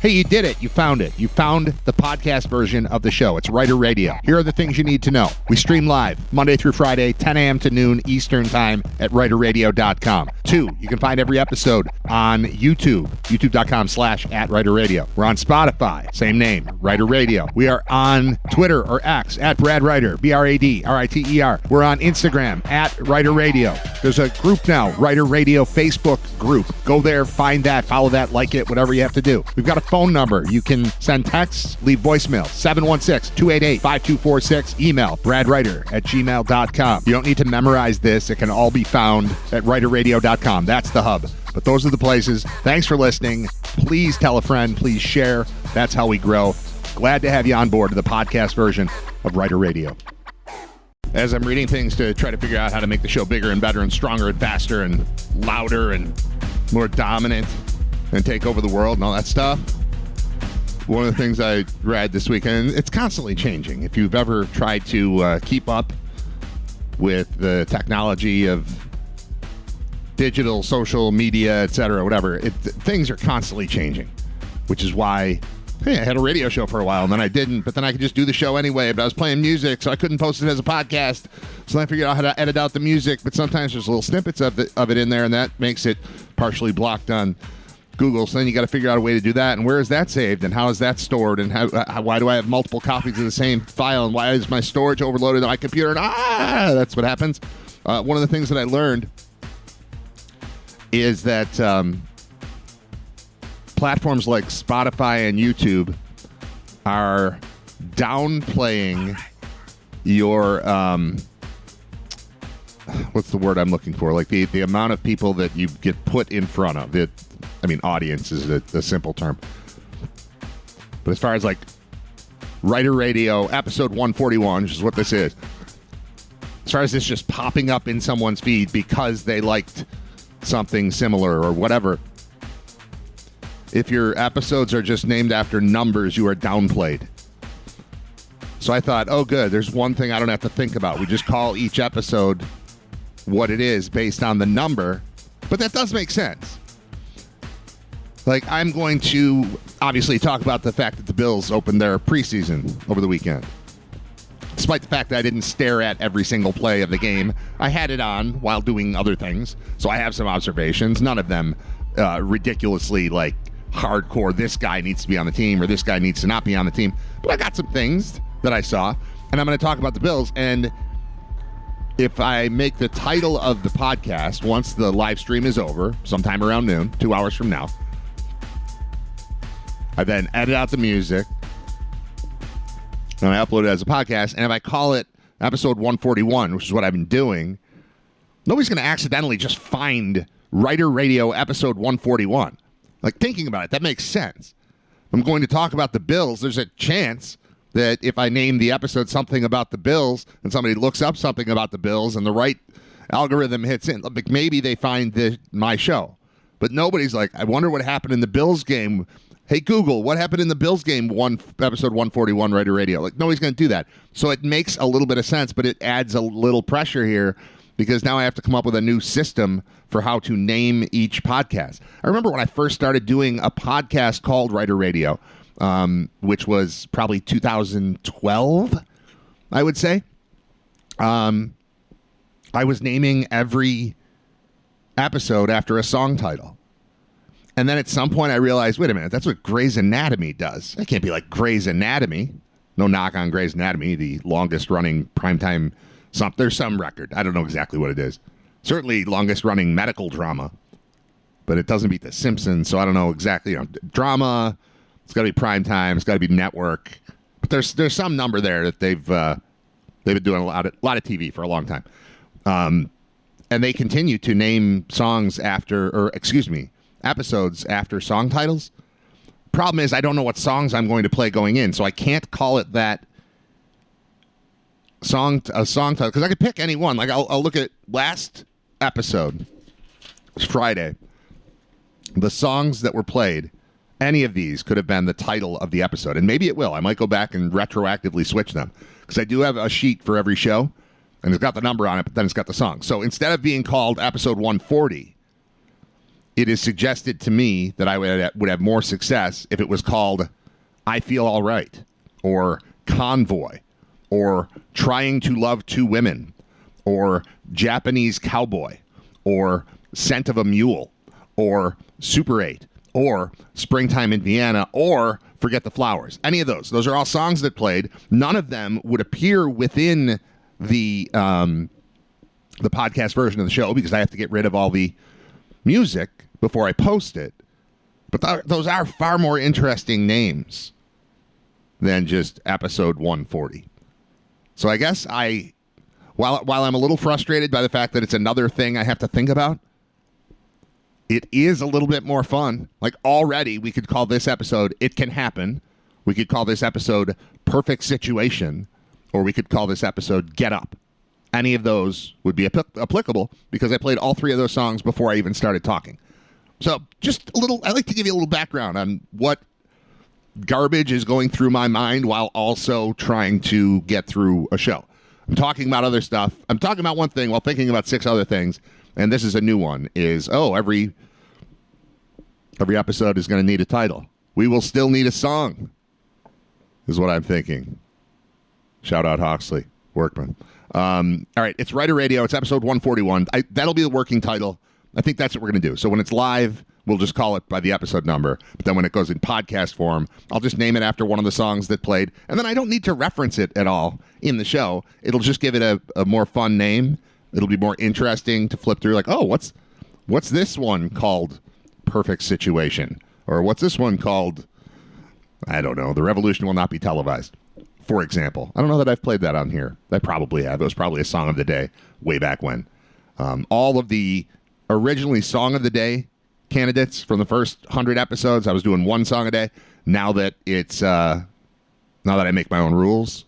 Hey, you did it. You found it. You found the podcast version of the show. It's Writer Radio. Here are the things you need to know. We stream live Monday through Friday, 10 a.m. to noon Eastern Time at writerradio.com. 2, you can find every episode on YouTube, youtube.com/@writerradio. We're on Spotify, same name, Writer Radio. We are on Twitter or X @BradWriter, BradRiter. We're on Instagram @Writer Radio. There's a group now, Writer Radio Facebook group. Go there, find that, follow that, like it, whatever you have to do. We've got a phone number. You can send texts, leave voicemail, 716-288-5246. Email, bradwriter@gmail.com. You don't need to memorize this. It can all be found at writerradio.com. That's the hub. But those are the places. Thanks for listening. Please tell a friend. Please share. That's how we grow. Glad to have you on board to the podcast version of Writer Radio. As I'm reading things to try to figure out how to make the show bigger and better and stronger and faster and louder and more dominant and take over the world and all that stuff, one of the things I read this week, and it's constantly changing. If you've ever tried to keep up with the technology of digital, social media, etc., whatever, things are constantly changing, which is why, hey, I had a radio show for a while, and then I didn't, but then I could just do the show anyway, but I was playing music, so I couldn't post it as a podcast, so then I figured out how to edit out the music, but sometimes there's little snippets of it in there, and that makes it partially blocked on Google, so then you got to figure out a way to do that, and where is that saved, and how is that stored, and why do I have multiple copies of the same file, and why is my storage overloaded on my computer, and that's what happens. One of the things that I learned is that platforms like Spotify and YouTube are downplaying your, what's the word I'm looking for, like the amount of people that you get put in front of. Audience is a simple term. But as far as like Writer Radio, episode 141, which is what this is, as far as this just popping up in someone's feed because they liked something similar or whatever, if your episodes are just named after numbers, you are downplayed. So I thought, oh good, there's one thing I don't have to think about. We just call each episode what it is based on the number. But that does make sense. Like, I'm going to obviously talk about the fact that the Bills opened their preseason over the weekend. Despite the fact that I didn't stare at every single play of the game, I had it on while doing other things, so I have some observations. None of them ridiculously, like, hardcore, this guy needs to be on the team or this guy needs to not be on the team. But I got some things that I saw, and I'm going to talk about the Bills. And if I make the title of the podcast, once the live stream is over, sometime around noon, 2 hours from now, I then edit out the music, and I upload it as a podcast. And if I call it episode 141, which is what I've been doing, nobody's going to accidentally just find Writer Radio episode 141. Like, thinking about it, that makes sense. I'm going to talk about the Bills. There's a chance that if I name the episode something about the Bills and somebody looks up something about the Bills and the right algorithm hits in, like maybe they find my show. But nobody's like, I wonder what happened in the Bills game. Hey, Google, what happened in the Bills game, episode 141, Writer Radio? Like, nobody's going to do that. So it makes a little bit of sense, but it adds a little pressure here because now I have to come up with a new system for how to name each podcast. I remember when I first started doing a podcast called Writer Radio, which was probably 2012, I would say. I was naming every episode after a song title. And then at some point I realized, wait a minute, that's what Grey's Anatomy does. I can't be like Grey's Anatomy. No knock on Grey's Anatomy, the longest running primetime, there's some record. I don't know exactly what it is. Certainly longest running medical drama. But it doesn't beat The Simpsons, so I don't know exactly. Drama, it's got to be primetime, it's got to be network. But there's some number there that they've been doing a lot of TV for a long time. And they continue to name episodes after song titles. Problem is, I don't know what songs I'm going to play going in, so I can't call it that a song title, because I could pick any one. Like, I'll look at last episode, it's Friday, the songs that were played, any of these could have been the title of the episode, and maybe it will. I might go back and retroactively switch them, because I do have a sheet for every show, and it's got the number on it, but then it's got the song. So instead of being called episode 140, it is suggested to me that I would have more success if it was called I Feel All Right, or Convoy, or Trying to Love Two Women, or Japanese Cowboy, or Scent of a Mule, or Super 8, or Springtime in Vienna, or Forget the Flowers. Any of those. Those are all songs that played. None of them would appear within the podcast version of the show because I have to get rid of all the music before I post it. But those are far more interesting names than just episode 140. So I guess while I'm a little frustrated by the fact that it's another thing I have to think about, it is a little bit more fun. Like, already we could call this episode It Can Happen. We could call this episode Perfect Situation, or we could call this episode Get Up. Any of those would be applicable because I played all three of those songs before I even started talking. So just a little, I like to give you a little background on what garbage is going through my mind while also trying to get through a show. I'm talking about other stuff. I'm talking about one thing while thinking about 6 other things. And this is a new one, is, every episode is going to need a title. We will still need a song, is what I'm thinking. Shout out Hawksley, Workman. All right, it's Writer Radio. It's episode 141. That'll be the working title. I think that's what we're going to do. So when it's live, we'll just call it by the episode number. But then when it goes in podcast form, I'll just name it after one of the songs that played. And then I don't need to reference it at all in the show. It'll just give it a more fun name. It'll be more interesting to flip through, like, oh, what's this one called Perfect Situation? Or what's this one called, I don't know, The Revolution Will Not Be Televised, for example. I don't know that I've played that on here. I probably have. It was probably a song of the day way back when. All of the originally Song of the Day candidates from the first 100 episodes, I was doing one song a day. Now that now that I make my own rules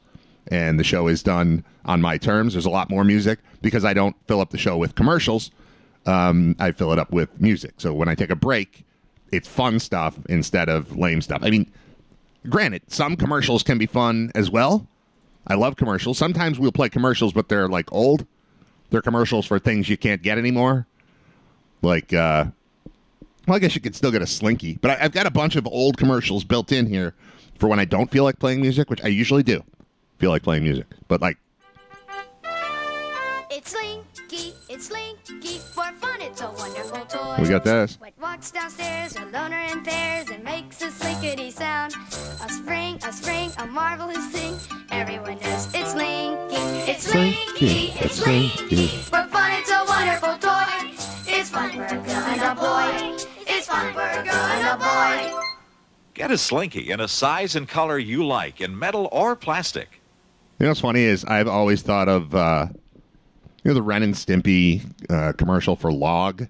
and the show is done on my terms, there's a lot more music because I don't fill up the show with commercials. I fill it up with music. So when I take a break, it's fun stuff instead of lame stuff. I mean, granted, some commercials can be fun as well. I love commercials. Sometimes we'll play commercials, but they're like old. They're commercials for things you can't get anymore. Like, well, I guess you could still get a Slinky. But I've got a bunch of old commercials built in here for when I don't feel like playing music, which I usually do feel like playing music. But, like, it's Slinky, for fun, it's a wonderful toy. We got this. What walks downstairs, a loner in pairs, and makes a slinkity sound. A spring, a marvelous thing. Everyone knows it's Slinky. It's Slinky, it's Slinky. For fun, it's a wonderful toy. It's fun for a girl and a boy. It's fun for a girl and a boy. Get a Slinky in a size and color you like, in metal or plastic. You know what's funny is I've always thought of, the Ren and Stimpy commercial for Log.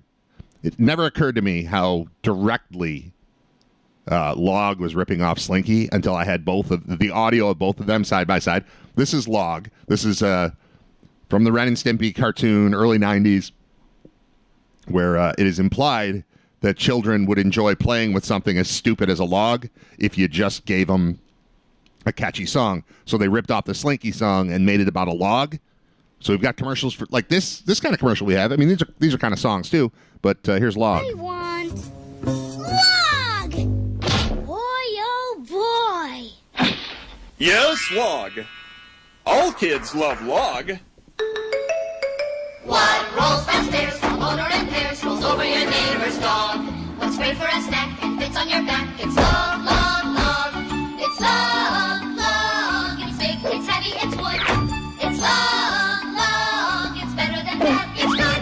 It never occurred to me how directly Log was ripping off Slinky until I had both of the audio of both of them side by side. This is Log. This is from the Ren and Stimpy cartoon, early 90s, where it is implied that children would enjoy playing with something as stupid as a log if you just gave them a catchy song. So they ripped off the Slinky song and made it about a log. So we've got commercials for like this kind of commercial we have. I mean, these are kind of songs too. But here's Log. I want Log. Boy, oh boy. Yes, Log. All kids love Log. What rolls downstairs from owner and pairs rolls over your neighbor's dog? What's great for a snack and fits on your back? It's Log, Log, Log. It's Log, Log. It's big, it's heavy, it's wood. It's Log, Log. It's better than that, it's good.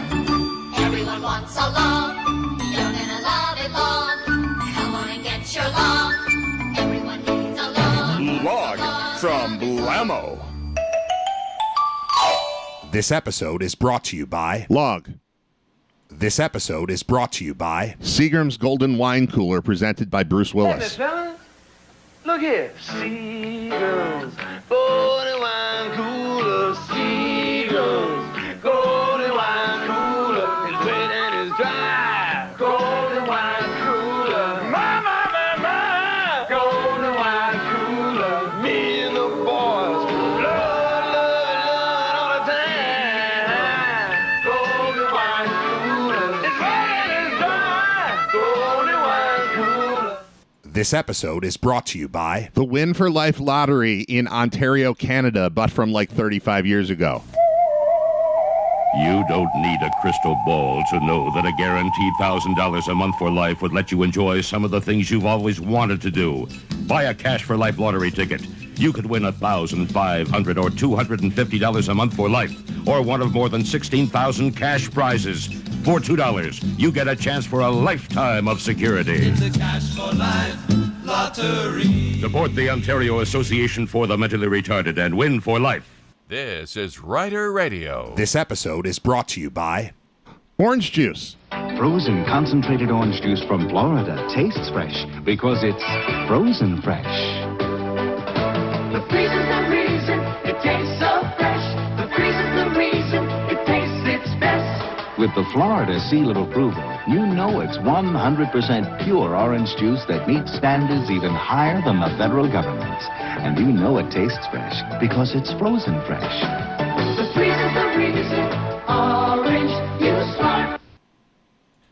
Everyone wants a log. You're gonna love it, Log. Come on and get your log. Everyone needs a log. Log from Blammo. This episode is brought to you by Log. This episode is brought to you by Seagram's Golden Wine Cooler, presented by Bruce Willis. Hey, fellas, look here. Seagram's Golden Wine Cooler. Seagram's Golden Wine Cooler. It's wet and it's dry. Golden Wine Cooler. My, my, my, my. Golden Wine Cooler. Me and the boys love all the time. Golden Wine Cooler. It's wet and it's dry. This episode is brought to you by The Win for Life lottery in Ontario, Canada, but from like 35 years ago. You don't need a crystal ball to know that a guaranteed $1,000 a month for life would let you enjoy some of the things you've always wanted to do. Buy a Cash for Life lottery ticket. You could win $1,500 or $250 a month for life, or one of more than 16,000 cash prizes. For $2, you get a chance for a lifetime of security. It's a Cash for Life lottery. Support the Ontario Association for the Mentally Retarded and win for life. This is Rider Radio. This episode is brought to you by Orange juice. Frozen concentrated orange juice from Florida tastes fresh because it's frozen fresh. The freezer's the reason it tastes so fresh. The freezer's the reason it tastes its best. With the Florida seal of approval, you know it's 100% pure orange juice that meets standards even higher than the federal government's. And you know it tastes fresh because it's frozen fresh. The freezer's the reason orange juice smart.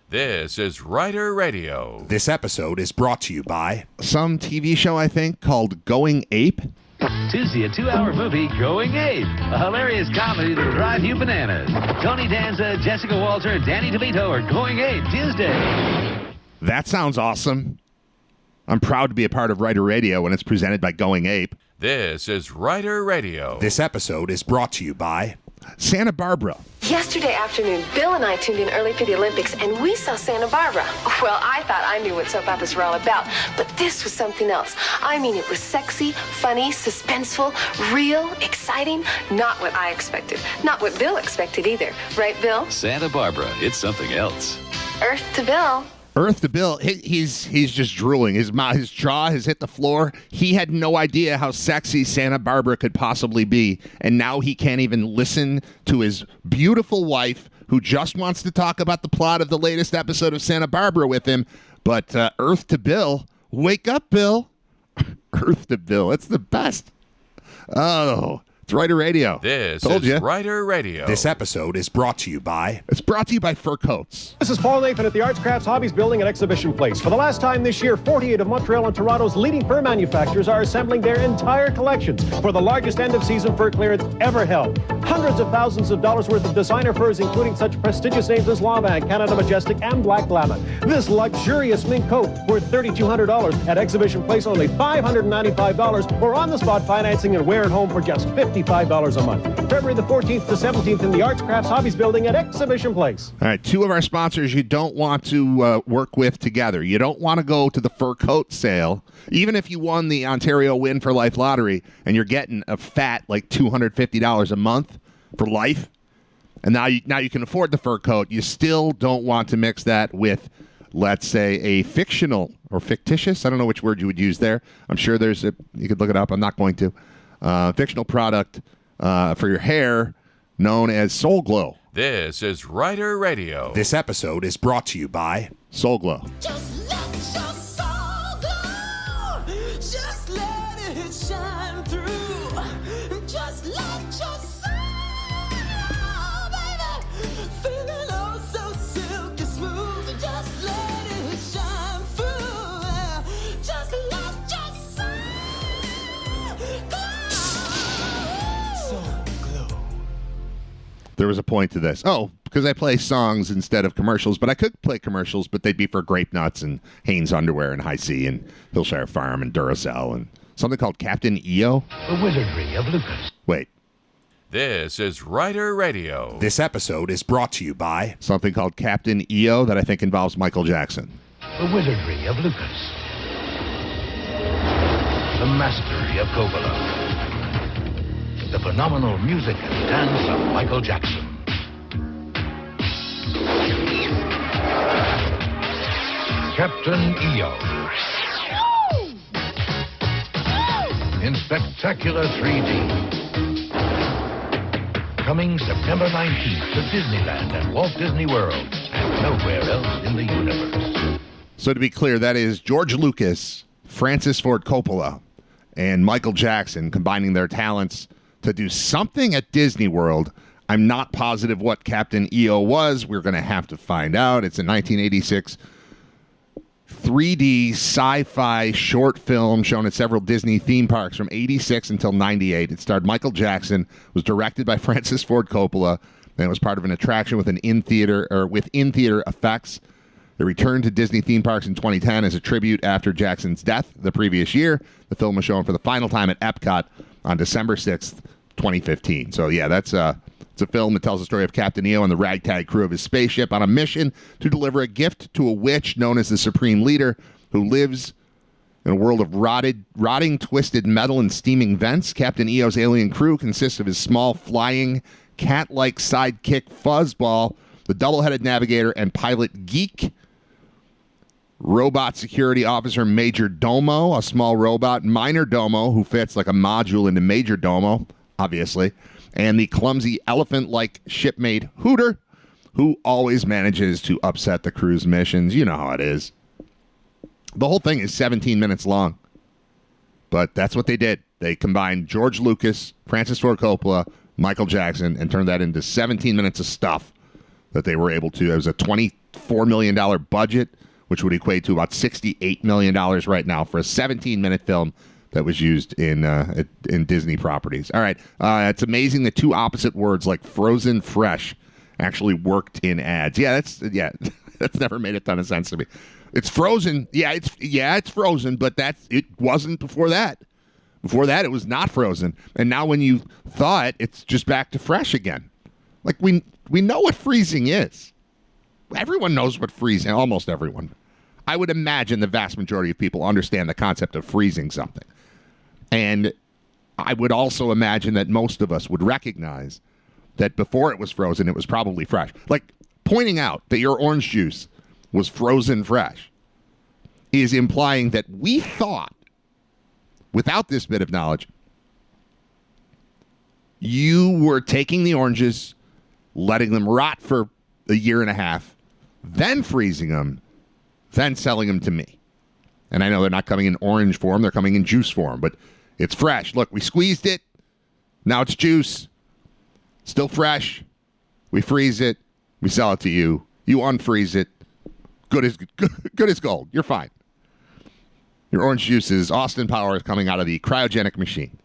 This is Rider Radio. This episode is brought to you by some TV show, I think, called Going Ape. Tuesday, a 2-hour movie, Going Ape. A hilarious comedy that'll drive you bananas. Tony Danza, Jessica Walter, and Danny DeVito are Going Ape Tuesday. That sounds awesome. I'm proud to be a part of Rider Radio when it's presented by Going Ape. This is Rider Radio. This episode is brought to you by Santa Barbara. Yesterday afternoon, Bill and I tuned in early for the Olympics, and we saw Santa Barbara. Well, I thought I knew what soap operas were all about, but this was something else. I mean, it was sexy, funny, suspenseful, real, exciting. Not what I expected. Not what Bill expected either. Right, Bill? Santa Barbara, it's something else. Earth to Bill. Earth to Bill, he's just drooling. His jaw has hit the floor. He had no idea how sexy Santa Barbara could possibly be, and now he can't even listen to his beautiful wife, who just wants to talk about the plot of the latest episode of Santa Barbara with him. But Earth to Bill, wake up, Bill. Earth to Bill, it's the best. Oh, it's Rider Radio. This Told is ya. Rider Radio. This episode is brought to you by It's brought to you by Fur Coats. This is Paul Nathan at the Arts, Crafts, Hobbies Building and Exhibition Place. For the last time this year, 48 of Montreal and Toronto's leading fur manufacturers are assembling their entire collections for the largest end-of-season fur clearance ever held. Hundreds of thousands of dollars worth of designer furs, including such prestigious names as Laban, Canada Majestic, and Black Llama. This luxurious mink coat worth $3,200 at Exhibition Place, only $595, or on-the-spot financing and wear at home for just $55 a month. February the 14th to 17th in the Arts, Crafts, Hobbies Building at Exhibition Place. All right, two of our sponsors you don't want to work with together. You don't want to go to the fur coat sale, even if you won the Ontario Win for Life lottery and you're getting a fat like $250 a month for life, and now you can afford the fur coat. You still don't want to mix that with, let's say, a fictional or fictitious, I don't know which word you would use there. I'm sure you could look it up. I'm not going to. Fictional product for your hair known as Soul Glow. This is Rider Radio. This episode is brought to you by Soul Glow. Just let your soul glow. Just let it shine through. Just let your soul, baby, feeling oh so silky smooth. Just let it shine through. Just let your soul glow. There was a point to this. Oh, because I play songs instead of commercials, but I could play commercials, but they'd be for Grape Nuts and Hanes Underwear and High C and Hillshire Farm and Duracell and something called Captain EO. The Wizardry of Lucas. Wait. This is Rider Radio. This episode is brought to you by something called Captain EO that I think involves Michael Jackson. The Wizardry of Lucas. The Mastery of Coppola. The phenomenal music and dance of Michael Jackson. Captain EO. In spectacular 3D. Coming September 19th to Disneyland at Walt Disney World and nowhere else in the universe. So to be clear, that is George Lucas, Francis Ford Coppola, and Michael Jackson combining their talents to do something at Disney World. I'm not positive what Captain EO was. We're going to have to find out. It's a 1986 3D sci-fi short film shown at several Disney theme parks from 86 until 98. It starred Michael Jackson, was directed by Francis Ford Coppola, and it was part of an attraction with in-theater effects. It returned to Disney theme parks in 2010 as a tribute after Jackson's death the previous year. The film was shown for the final time at Epcot on December 6th, 2015. So, yeah, it's a film that tells the story of Captain EO and the ragtag crew of his spaceship on a mission to deliver a gift to a witch known as the Supreme Leader, who lives in a world of rotting, twisted metal and steaming vents. Captain EO's alien crew consists of his small, flying, cat-like sidekick Fuzzball, the double-headed navigator and pilot Geek, robot security officer Major Domo, a small robot, Minor Domo, who fits like a module into Major Domo, obviously, and the clumsy elephant-like shipmate Hooter, who always manages to upset the crew's missions. You know how it is. The whole thing is 17 minutes long, but that's what they did. They combined George Lucas, Francis Ford Coppola, Michael Jackson, and turned that into 17 minutes of stuff that they were able to. It was a $24 million budget, which would equate to about $68 million right now for a 17-minute film that was used in Disney properties. All right. It's amazing that two opposite words like frozen fresh actually worked in ads. That's never made a ton of sense to me. It's frozen. It's frozen, but it wasn't before that. Before that, it was not frozen. And now when you thaw it, it's just back to fresh again. Like we know what freezing is. Everyone knows what freezing, almost everyone. I would imagine the vast majority of people understand the concept of freezing something. And I would also imagine that most of us would recognize that before it was frozen, it was probably fresh. Like pointing out that your orange juice was frozen fresh is implying that we thought, without this bit of knowledge, you were taking the oranges, letting them rot for a year and a half, then freezing them, then selling them to me. And I know they're not coming in orange form, they're coming in juice form, but it's fresh. Look, we squeezed it. Now it's juice. Still fresh. We freeze it. We sell it to you. You unfreeze it. Good as gold. You're fine. Your orange juice is Austin Powers coming out of the cryogenic machine.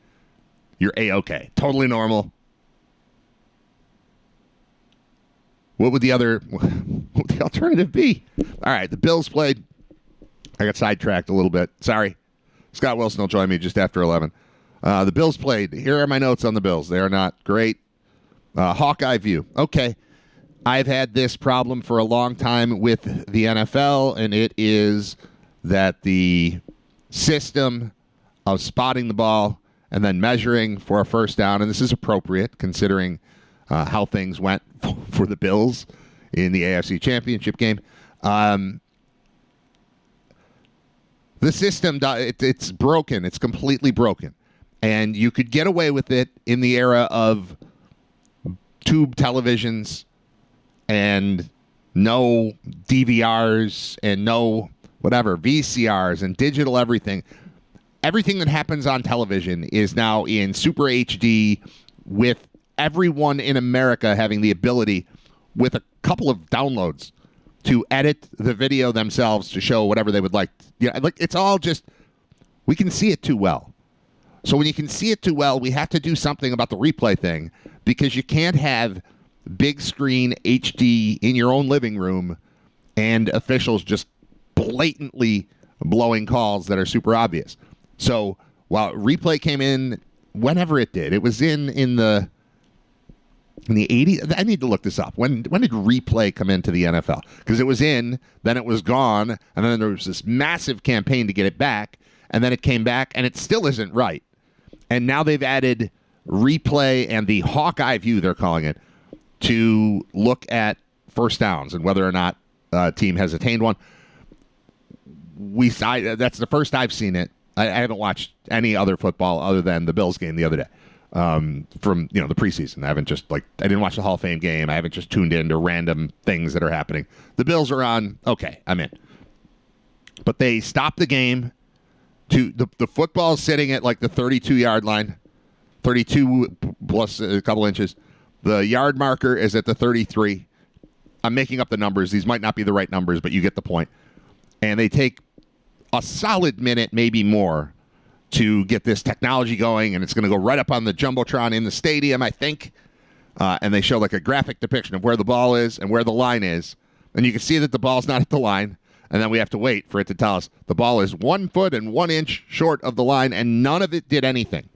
You're A-OK. Totally normal. What would the alternative be? All right, the Bills played. I got sidetracked a little bit. Sorry. Scott Wilson will join me just after 11. The Bills played. Here are my notes on the Bills. They are not great. Hawkeye view. Okay. I've had this problem for a long time with the NFL, and it is that the system of spotting the ball and then measuring for a first down, and this is appropriate considering how things went for the Bills in the AFC Championship game. The system, it's broken. It's completely broken. And you could get away with it in the era of tube televisions and no DVRs and no whatever, VCRs and digital everything. Everything that happens on television is now in Super HD with everyone in America having the ability, with a couple of downloads, to edit the video themselves to show whatever they would like. Like it's all just, we can see it too well. So when you can see it too well, we have to do something about the replay thing, because you can't have big screen HD in your own living room and officials just blatantly blowing calls that are super obvious. So while replay came in, whenever it did, it was in the 80s. I need to look this up. When did replay come into the NFL? Because it was in, then it was gone, and then there was this massive campaign to get it back, and then it came back, and it still isn't right. And now they've added replay and the Hawkeye view, they're calling it, to look at first downs and whether or not a team has attained one. That's the first I've seen it. I haven't watched any other football other than the Bills game the other day. From the preseason. I didn't watch the Hall of Fame game. I haven't just tuned in to random things that are happening. The Bills are on. Okay, I'm in. But they stopped the game to the football sitting at like the 32-yard line, 32 plus a couple inches. The yard marker is at the 33. I'm making up the numbers. These might not be the right numbers, but you get the point. And they take a solid minute, maybe more, to get this technology going, and it's going to go right up on the Jumbotron in the stadium, I think. And they show like a graphic depiction of where the ball is and where the line is. And you can see that the ball's not at the line. And then we have to wait for it to tell us the ball is 1 foot and 1 inch short of the line, and none of it did anything.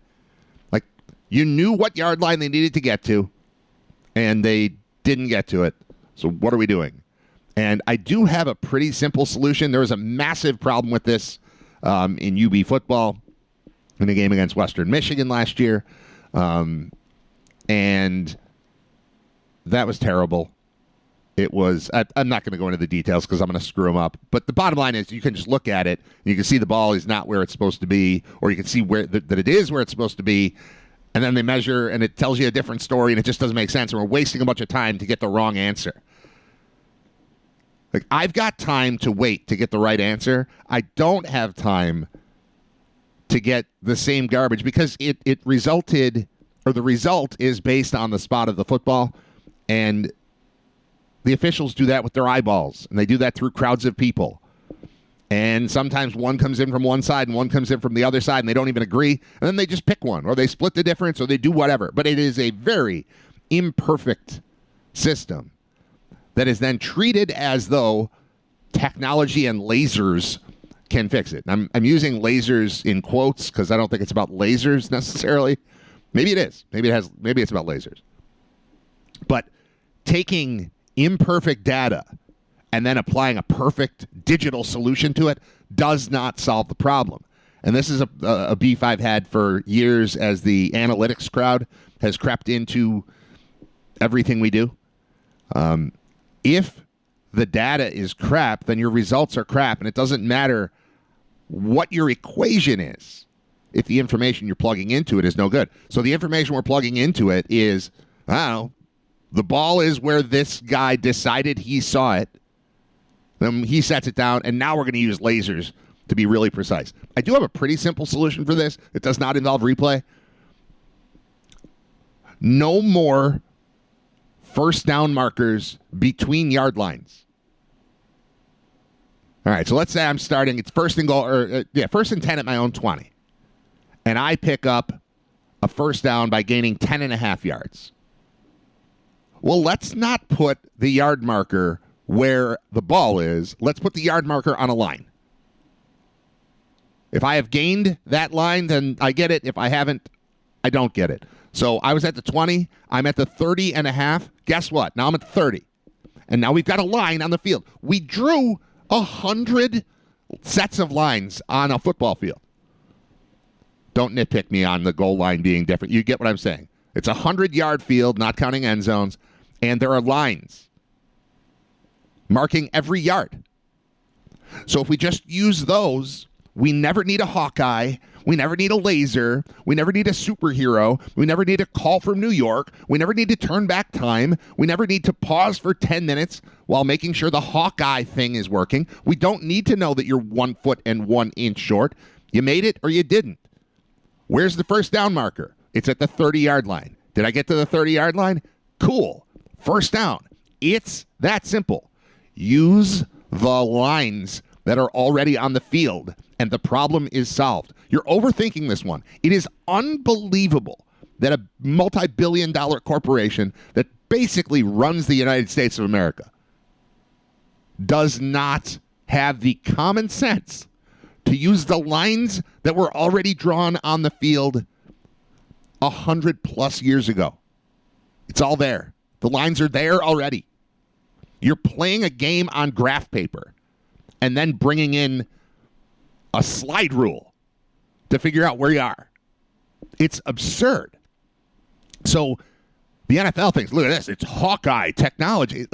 Like, you knew what yard line they needed to get to, and they didn't get to it. So what are we doing? And I do have a pretty simple solution. There was a massive problem with this in UB football in a game against Western Michigan last year. And that was terrible. It was, I'm not going to go into the details because I'm going to screw them up. But the bottom line is you can just look at it, and you can see the ball is not where it's supposed to be, or you can see where that it is where it's supposed to be. And then they measure, and it tells you a different story, and it just doesn't make sense. And we're wasting a bunch of time to get the wrong answer. Like, I've got time to wait to get the right answer. I don't have time to get the same garbage because it resulted, or the result is based on the spot of the football. And the officials do that with their eyeballs, and they do that through crowds of people. And sometimes one comes in from one side and one comes in from the other side, and they don't even agree. And then they just pick one, or they split the difference, or they do whatever. But it is a very imperfect system that is then treated as though technology and lasers can fix it. I'm using lasers in quotes because I don't think it's about lasers necessarily. Maybe it is. Maybe it's about lasers. But taking imperfect data and then applying a perfect digital solution to it does not solve the problem. And this is a beef I've had for years as the analytics crowd has crept into everything we do. If the data is crap, then your results are crap, and it doesn't matter what your equation is if the information you're plugging into it is no good. So the information we're plugging into it is, I don't know, the ball is where this guy decided he saw it. Then he sets it down, and now we're going to use lasers to be really precise. I do have a pretty simple solution for this. It does not involve replay. No more first down markers between yard lines. All right, so let's say I'm starting, it's first and goal, first and 10 at my own 20. And I pick up a first down by gaining 10.5 yards. Well, let's not put the yard marker where the ball is. Let's put the yard marker on a line. If I have gained that line, then I get it. If I haven't, I don't get it. So I was at the 20. I'm at the 30.5. Guess what? Now I'm at 30. And now we've got a line on the field. We drew 100 sets of lines on a football field. Don't nitpick me on the goal line being different. You get what I'm saying. It's a 100-yard field, not counting end zones, and there are lines marking every yard. So if we just use those, we never need a Hawkeye. We never need a laser. We never need a superhero. We never need a call from New York. We never need to turn back time. We never need to pause for 10 minutes while making sure the Hawkeye thing is working. We don't need to know that you're 1 foot and 1 inch short. You made it or you didn't. Where's the first down marker? It's at the 30-yard line. Did I get to the 30-yard line? Cool. First down. It's that simple. Use the lines that are already on the field, and the problem is solved. You're overthinking this one. It is unbelievable that a multi-billion-dollar corporation that basically runs the United States of America does not have the common sense to use the lines that were already drawn on the field 100+ years ago. It's all there. The lines are there already. You're playing a game on graph paper and then bringing in a slide rule to figure out where you are. It's absurd. So the NFL thinks, look at this, it's Hawkeye technology.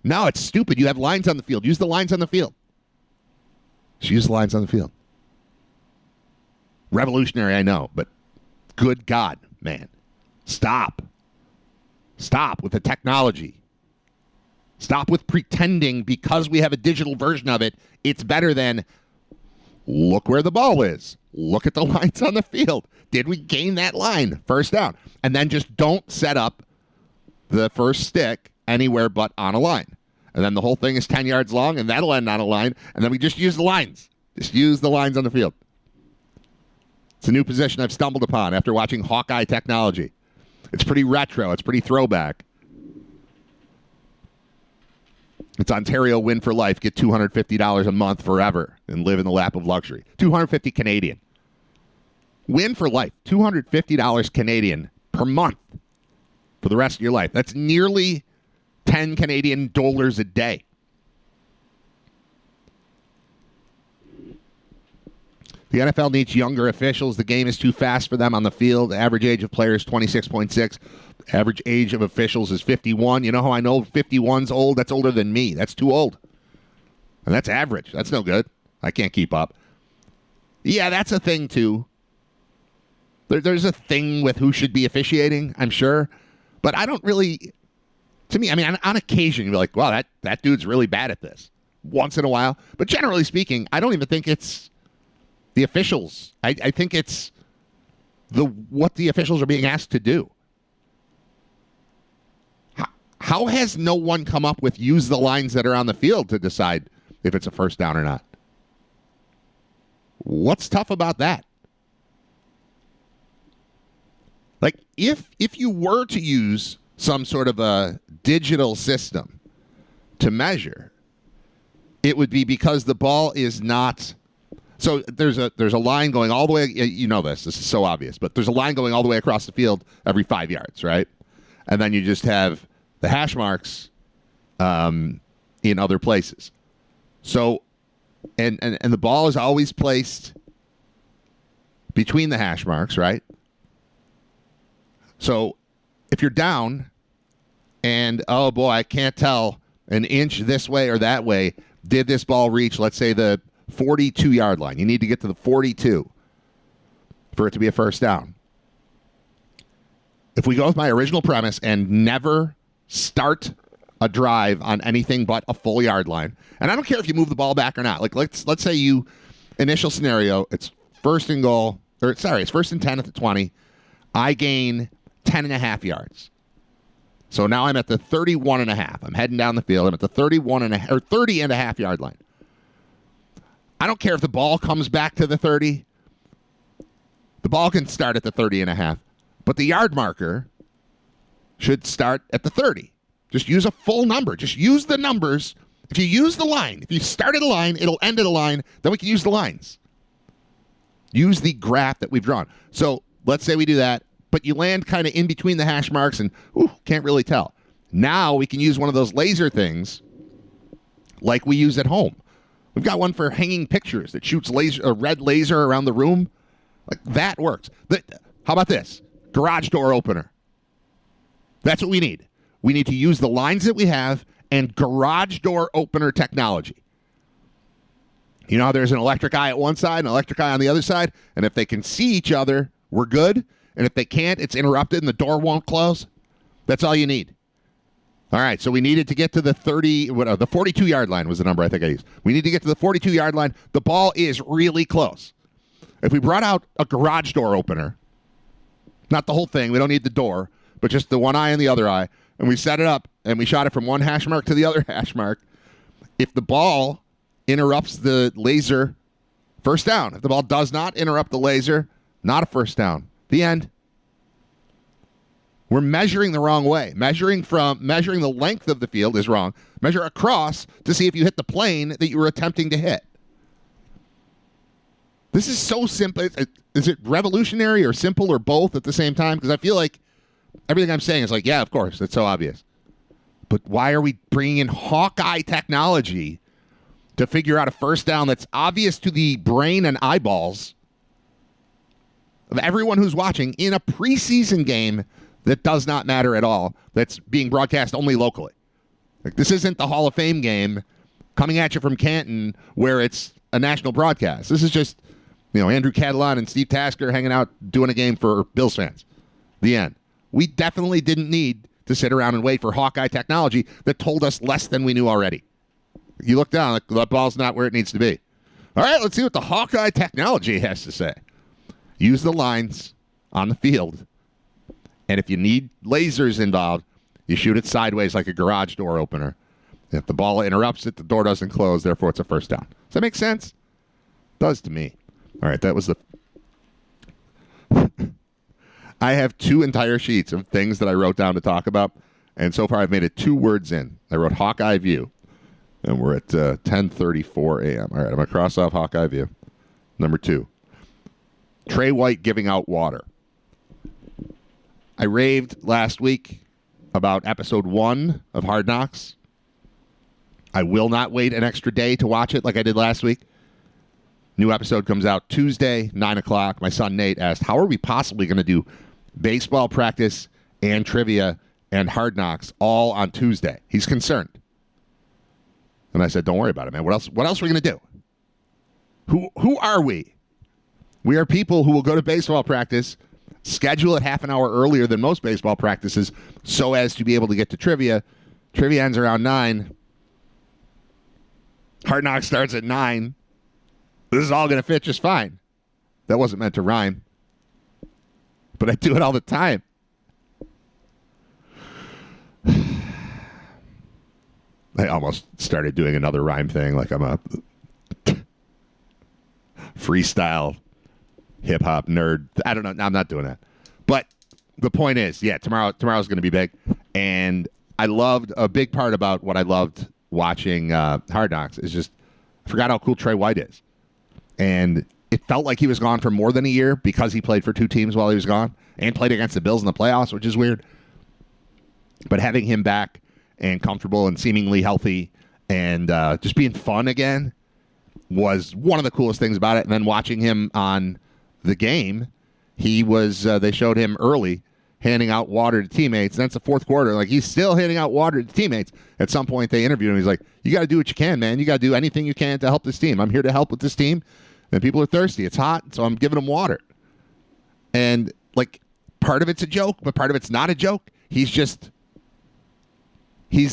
Now it's stupid. You have lines on the field. Use the lines on the field. Just use the lines on the field. Revolutionary, I know, but good God, man. Stop. Stop with the technology. Stop with pretending because we have a digital version of it, it's better than look where the ball is. Look at the lines on the field. Did we gain that line? First down. And then just don't set up the first stick anywhere but on a line. And then the whole thing is 10 yards long, and that'll end on a line. And then we just use the lines. Just use the lines on the field. It's a new position I've stumbled upon after watching Hawkeye Technology. It's pretty retro. It's pretty throwback. It's Ontario win for life. Get $250 a month forever and live in the lap of luxury. $250 Canadian. Win for life. $250 Canadian per month for the rest of your life. That's nearly 10 Canadian dollars a day. The NFL needs younger officials. The game is too fast for them on the field. The average age of players 26.6. Average age of officials is 51. You know how I know 51's old? That's older than me. That's too old. And that's average. That's no good. I can't keep up. Yeah, that's a thing, too. There's a thing with who should be officiating, I'm sure. But I don't really... To me, I mean, on occasion, you're like, wow, that dude's really bad at this. Once in a while. But generally speaking, I don't even think it's the officials. I think it's what the officials are being asked to do. How has no one come up with use the lines that are on the field to decide if it's a first down or not? What's tough about that? Like, if you were to use some sort of a digital system to measure, it would be because the ball is not... So there's a line going all the way... You know this is so obvious, but there's a line going all the way across the field every 5 yards, right? And then you just have the hash marks in other places. So, and the ball is always placed between the hash marks, right? So if you're down and, oh boy, I can't tell an inch this way or that way, did this ball reach, let's say, the 42-yard line? You need to get to the 42 for it to be a first down. If we go with my original premise and never start a drive on anything but a full yard line, and I don't care if you move the ball back or not. Like let's say you initial scenario, it's first and goal, or sorry, it's first and 10 at the 20. I gain 10.5 yards. So now I'm at the 31.5. I'm heading down the field. I'm at the 30.5 yard line. I don't care if the ball comes back to the 30. The ball can start at the 30.5. But the yard marker should start at the 30. Just use a full number. Just use the numbers. If you use the line, if you start at a line, it'll end at a line. Then we can use the lines. Use the graph that we've drawn. So let's say we do that, but you land kind of in between the hash marks and can't really tell. Now we can use one of those laser things like we use at home. We've got one for hanging pictures that shoots a red laser around the room. Like that works. How about this? Garage door opener. That's what we need. We need to use the lines that we have and garage door opener technology. You know how there's an electric eye at one side and an electric eye on the other side? And if they can see each other, we're good. And if they can't, it's interrupted and the door won't close. That's all you need. All right, so we needed to get to the 42-yard line was the number I think I used. We need to get to the 42-yard line. The ball is really close. If we brought out a garage door opener, not the whole thing, we don't need the door, but just the one eye and the other eye, and we set it up and we shot it from one hash mark to the other hash mark, if the ball interrupts the laser, first down. If the ball does not interrupt the laser, not a first down. The end. We're measuring the wrong way. Measuring the length of the field is wrong. Measure across to see if you hit the plane that you were attempting to hit. This is so simple. Is it revolutionary or simple or both at the same time? Because I feel like everything I'm saying is like, yeah, of course, it's so obvious. But why are we bringing in Hawkeye technology to figure out a first down that's obvious to the brain and eyeballs of everyone who's watching in a preseason game that does not matter at all, that's being broadcast only locally? Like, this isn't the Hall of Fame game coming at you from Canton where it's a national broadcast. This is just, Andrew Catalan and Steve Tasker hanging out doing a game for Bills fans. The end. We definitely didn't need to sit around and wait for Hawkeye technology that told us less than we knew already. You look down, that ball's not where it needs to be. All right, let's see what the Hawkeye technology has to say. Use the lines on the field. And if you need lasers involved, you shoot it sideways like a garage door opener. If the ball interrupts it, the door doesn't close, therefore it's a first down. Does that make sense? Does to me. All right, that was the... I have 2 entire sheets of things that I wrote down to talk about, and so far I've made it 2 words in. I wrote Hawkeye View, and we're at 10:34 a.m. All right, I'm going to cross off Hawkeye View. Number 2, Trey White giving out water. I raved last week about episode 1 of Hard Knocks. I will not wait an extra day to watch it like I did last week. New episode comes out Tuesday, 9 o'clock. My son Nate asked, how are we possibly going to do baseball practice and trivia and Hard Knocks all on Tuesday? He's concerned. And I said, don't worry about it, man. What else are we going to do? Who are we? We are people who will go to baseball practice, schedule it half an hour earlier than most baseball practices so as to be able to get to trivia. Trivia ends around 9. Hard Knocks starts at 9. This is all going to fit just fine. That wasn't meant to rhyme. But I do it all the time. I almost started doing another rhyme thing like I'm a freestyle hip-hop nerd. I don't know. I'm not doing that. But the point is, yeah, tomorrow's going to be big. And I loved a big part about what I loved watching Hard Knocks is just I forgot how cool Trey White is. And it felt like he was gone for more than a year because he played for 2 teams while he was gone and played against the Bills in the playoffs, which is weird. But having him back and comfortable and seemingly healthy and just being fun again was one of the coolest things about it. And then watching him on the game, he was they showed him early handing out water to teammates. And that's the fourth quarter. Like, he's still handing out water to teammates. At some point, they interviewed him. He's like, you got to do what you can, man. You got to do anything you can to help this team. I'm here to help with this team. And people are thirsty. It's hot, so I'm giving them water. And, like, part of it's a joke, but part of it's not a joke. He's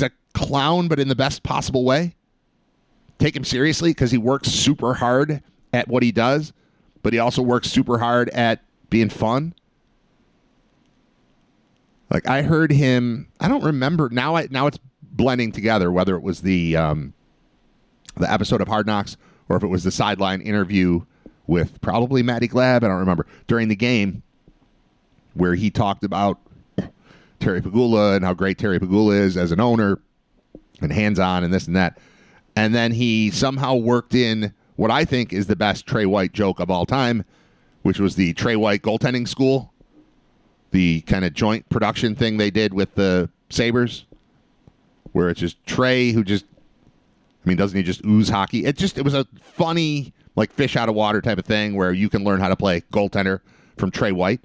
a clown, but in the best possible way. Take him seriously because he works super hard at what he does, but he also works super hard at being fun. Like, I heard him, I don't remember, now it's blending together, whether it was the episode of Hard Knocks or if it was the sideline interview with probably Matty Glab, I don't remember, during the game where he talked about Terry Pagula and how great Terry Pagula is as an owner and hands-on and this and that. And then he somehow worked in what I think is the best Trey White joke of all time, which was the Trey White goaltending school. The kind of joint production thing they did with the Sabres, where it's just Trey who just, I mean, doesn't he just ooze hockey? It was a funny, like, fish out of water type of thing where you can learn how to play goaltender from Trey White.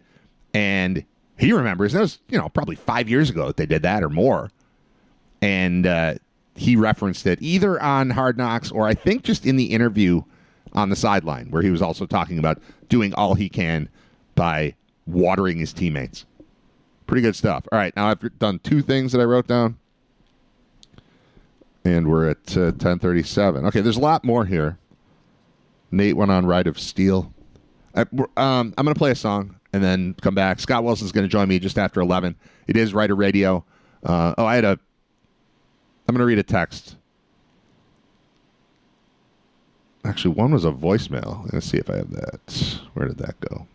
And he remembers, that was, probably 5 years ago that they did that or more. And he referenced it either on Hard Knocks or I think just in the interview on the sideline where he was also talking about doing all he can by watering his teammates. Pretty good stuff. All right, now I've done 2 things that I wrote down. And we're at 10:37. Okay, there's a lot more here. Nate went on Ride of Steel. I'm going to play a song and then come back. Scott Wilson's going to join me just after 11. It is Writer Radio. I'm going to read a text. Actually, one was a voicemail. I'm going to see if I have that. Where did that go?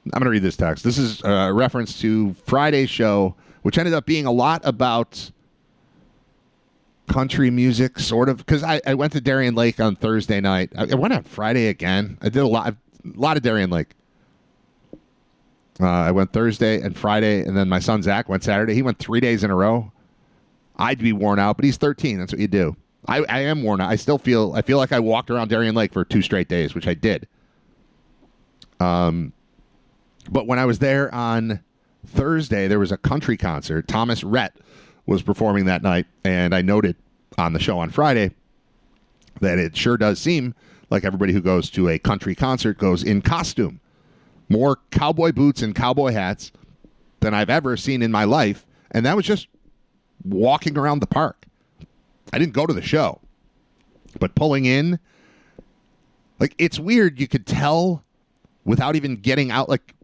I'm going to read this text. This is a reference to Friday's show, which ended up being a lot about country music, sort of, because I went to Darien Lake on Thursday night. I went on Friday again. I did a lot of Darien Lake. I went Thursday and Friday, and then my son Zach went Saturday. He went 3 days in a row. I'd be worn out, but he's 13. That's what you do. I am worn out. I feel like I walked around Darien Lake for 2 straight days, which I did. But when I was there on Thursday, there was a country concert. Thomas Rhett was performing that night, and I noted on the show on Friday that it sure does seem like everybody who goes to a country concert goes in costume. More cowboy boots and cowboy hats than I've ever seen in my life, and that was just walking around the park. I didn't go to the show, but pulling in, like, it's weird. You could tell without even getting out, like,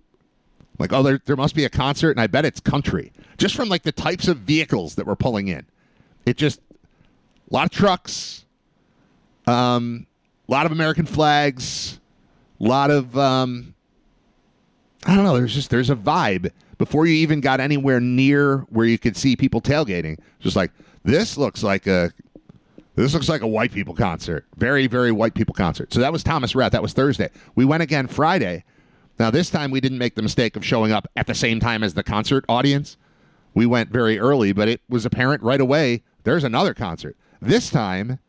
oh, there must be a concert, and I bet it's country. Just from, like, the types of vehicles that were pulling in. it just, a lot of trucks, a lot of American flags, a lot of, I don't know, there's a vibe. Before you even got anywhere near where you could see people tailgating, just like, this looks like a white people concert. Very, very white people concert. So that was Thomas Rhett. That was Thursday. We went again Friday. Now, this time we didn't make the mistake of showing up at the same time as the concert audience. We went very early, but it was apparent right away there's another concert. This time,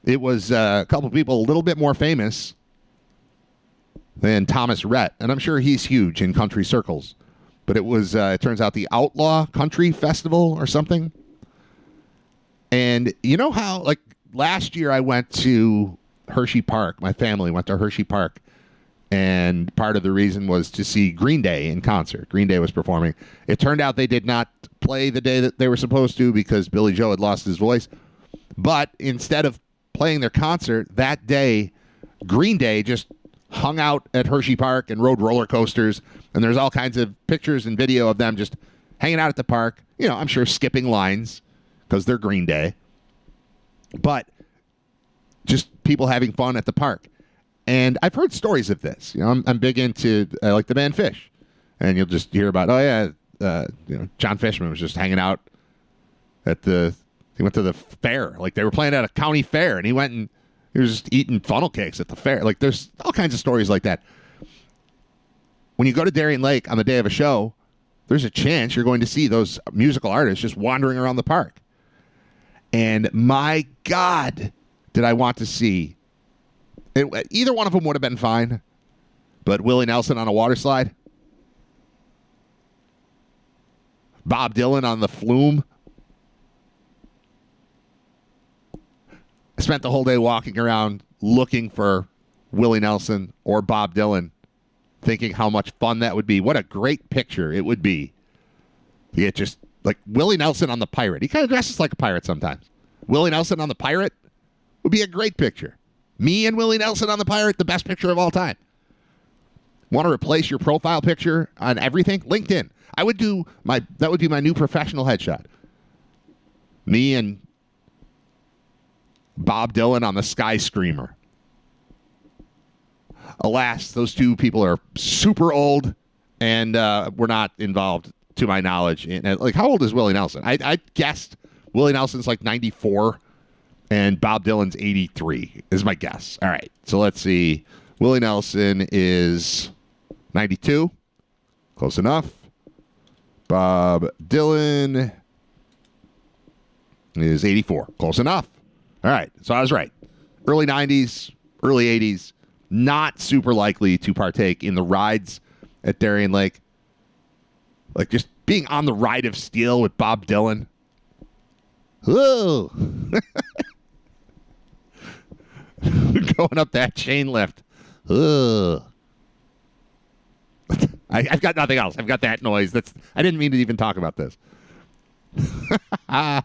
it was a couple people a little bit more famous than Thomas Rhett, and I'm sure he's huge in country circles. But it was, it turns out, the Outlaw Country Festival or something. And you know how, like, last year I went to Hershey Park. My family went to Hershey Park. And part of the reason was to see Green Day in concert. Green Day was performing. It turned out they did not play the day that they were supposed to because Billy Joe had lost his voice. But instead of playing their concert that day, Green Day just hung out at Hershey Park and rode roller coasters. And there's all kinds of pictures and video of them just hanging out at the park. You know, I'm sure skipping lines because they're Green Day. But just people having fun at the park. And I've heard stories of this. You know, I'm big into like the band Fish, and you'll just hear about, John Fishman was just hanging out he went to the fair, like they were playing at a county fair, and he went and he was just eating funnel cakes at the fair. Like there's all kinds of stories like that. When you go to Darien Lake on the day of a show, there's a chance you're going to see those musical artists just wandering around the park. And my God, did I want to see. Either one of them would have been fine, but Willie Nelson on a water slide, Bob Dylan on the flume. I spent the whole day walking around looking for Willie Nelson or Bob Dylan, thinking how much fun that would be. What a great picture it would be. Yeah, just like Willie Nelson on the Pirate. He kind of dresses like a pirate sometimes. Willie Nelson on the Pirate would be a great picture. Me and Willie Nelson on the Pirate, the best picture of all time. Want to replace your profile picture on everything? LinkedIn. That would be my new professional headshot. Me and Bob Dylan on the Sky Screamer. Alas, those two people are super old and were not involved, to my knowledge. Like, how old is Willie Nelson? I guessed Willie Nelson's like 94. And Bob Dylan's 83 is my guess. All right, so let's see. Willie Nelson is 92. Close enough. Bob Dylan is 84. Close enough. All right, so I was right. Early 90s, early 80s. Not super likely to partake in the rides at Darien Lake. Like just being on the Ride of Steel with Bob Dylan. Whoa. Going up that chain lift. Ugh. I've got nothing else. I've got that noise. I didn't mean to even talk about this. Going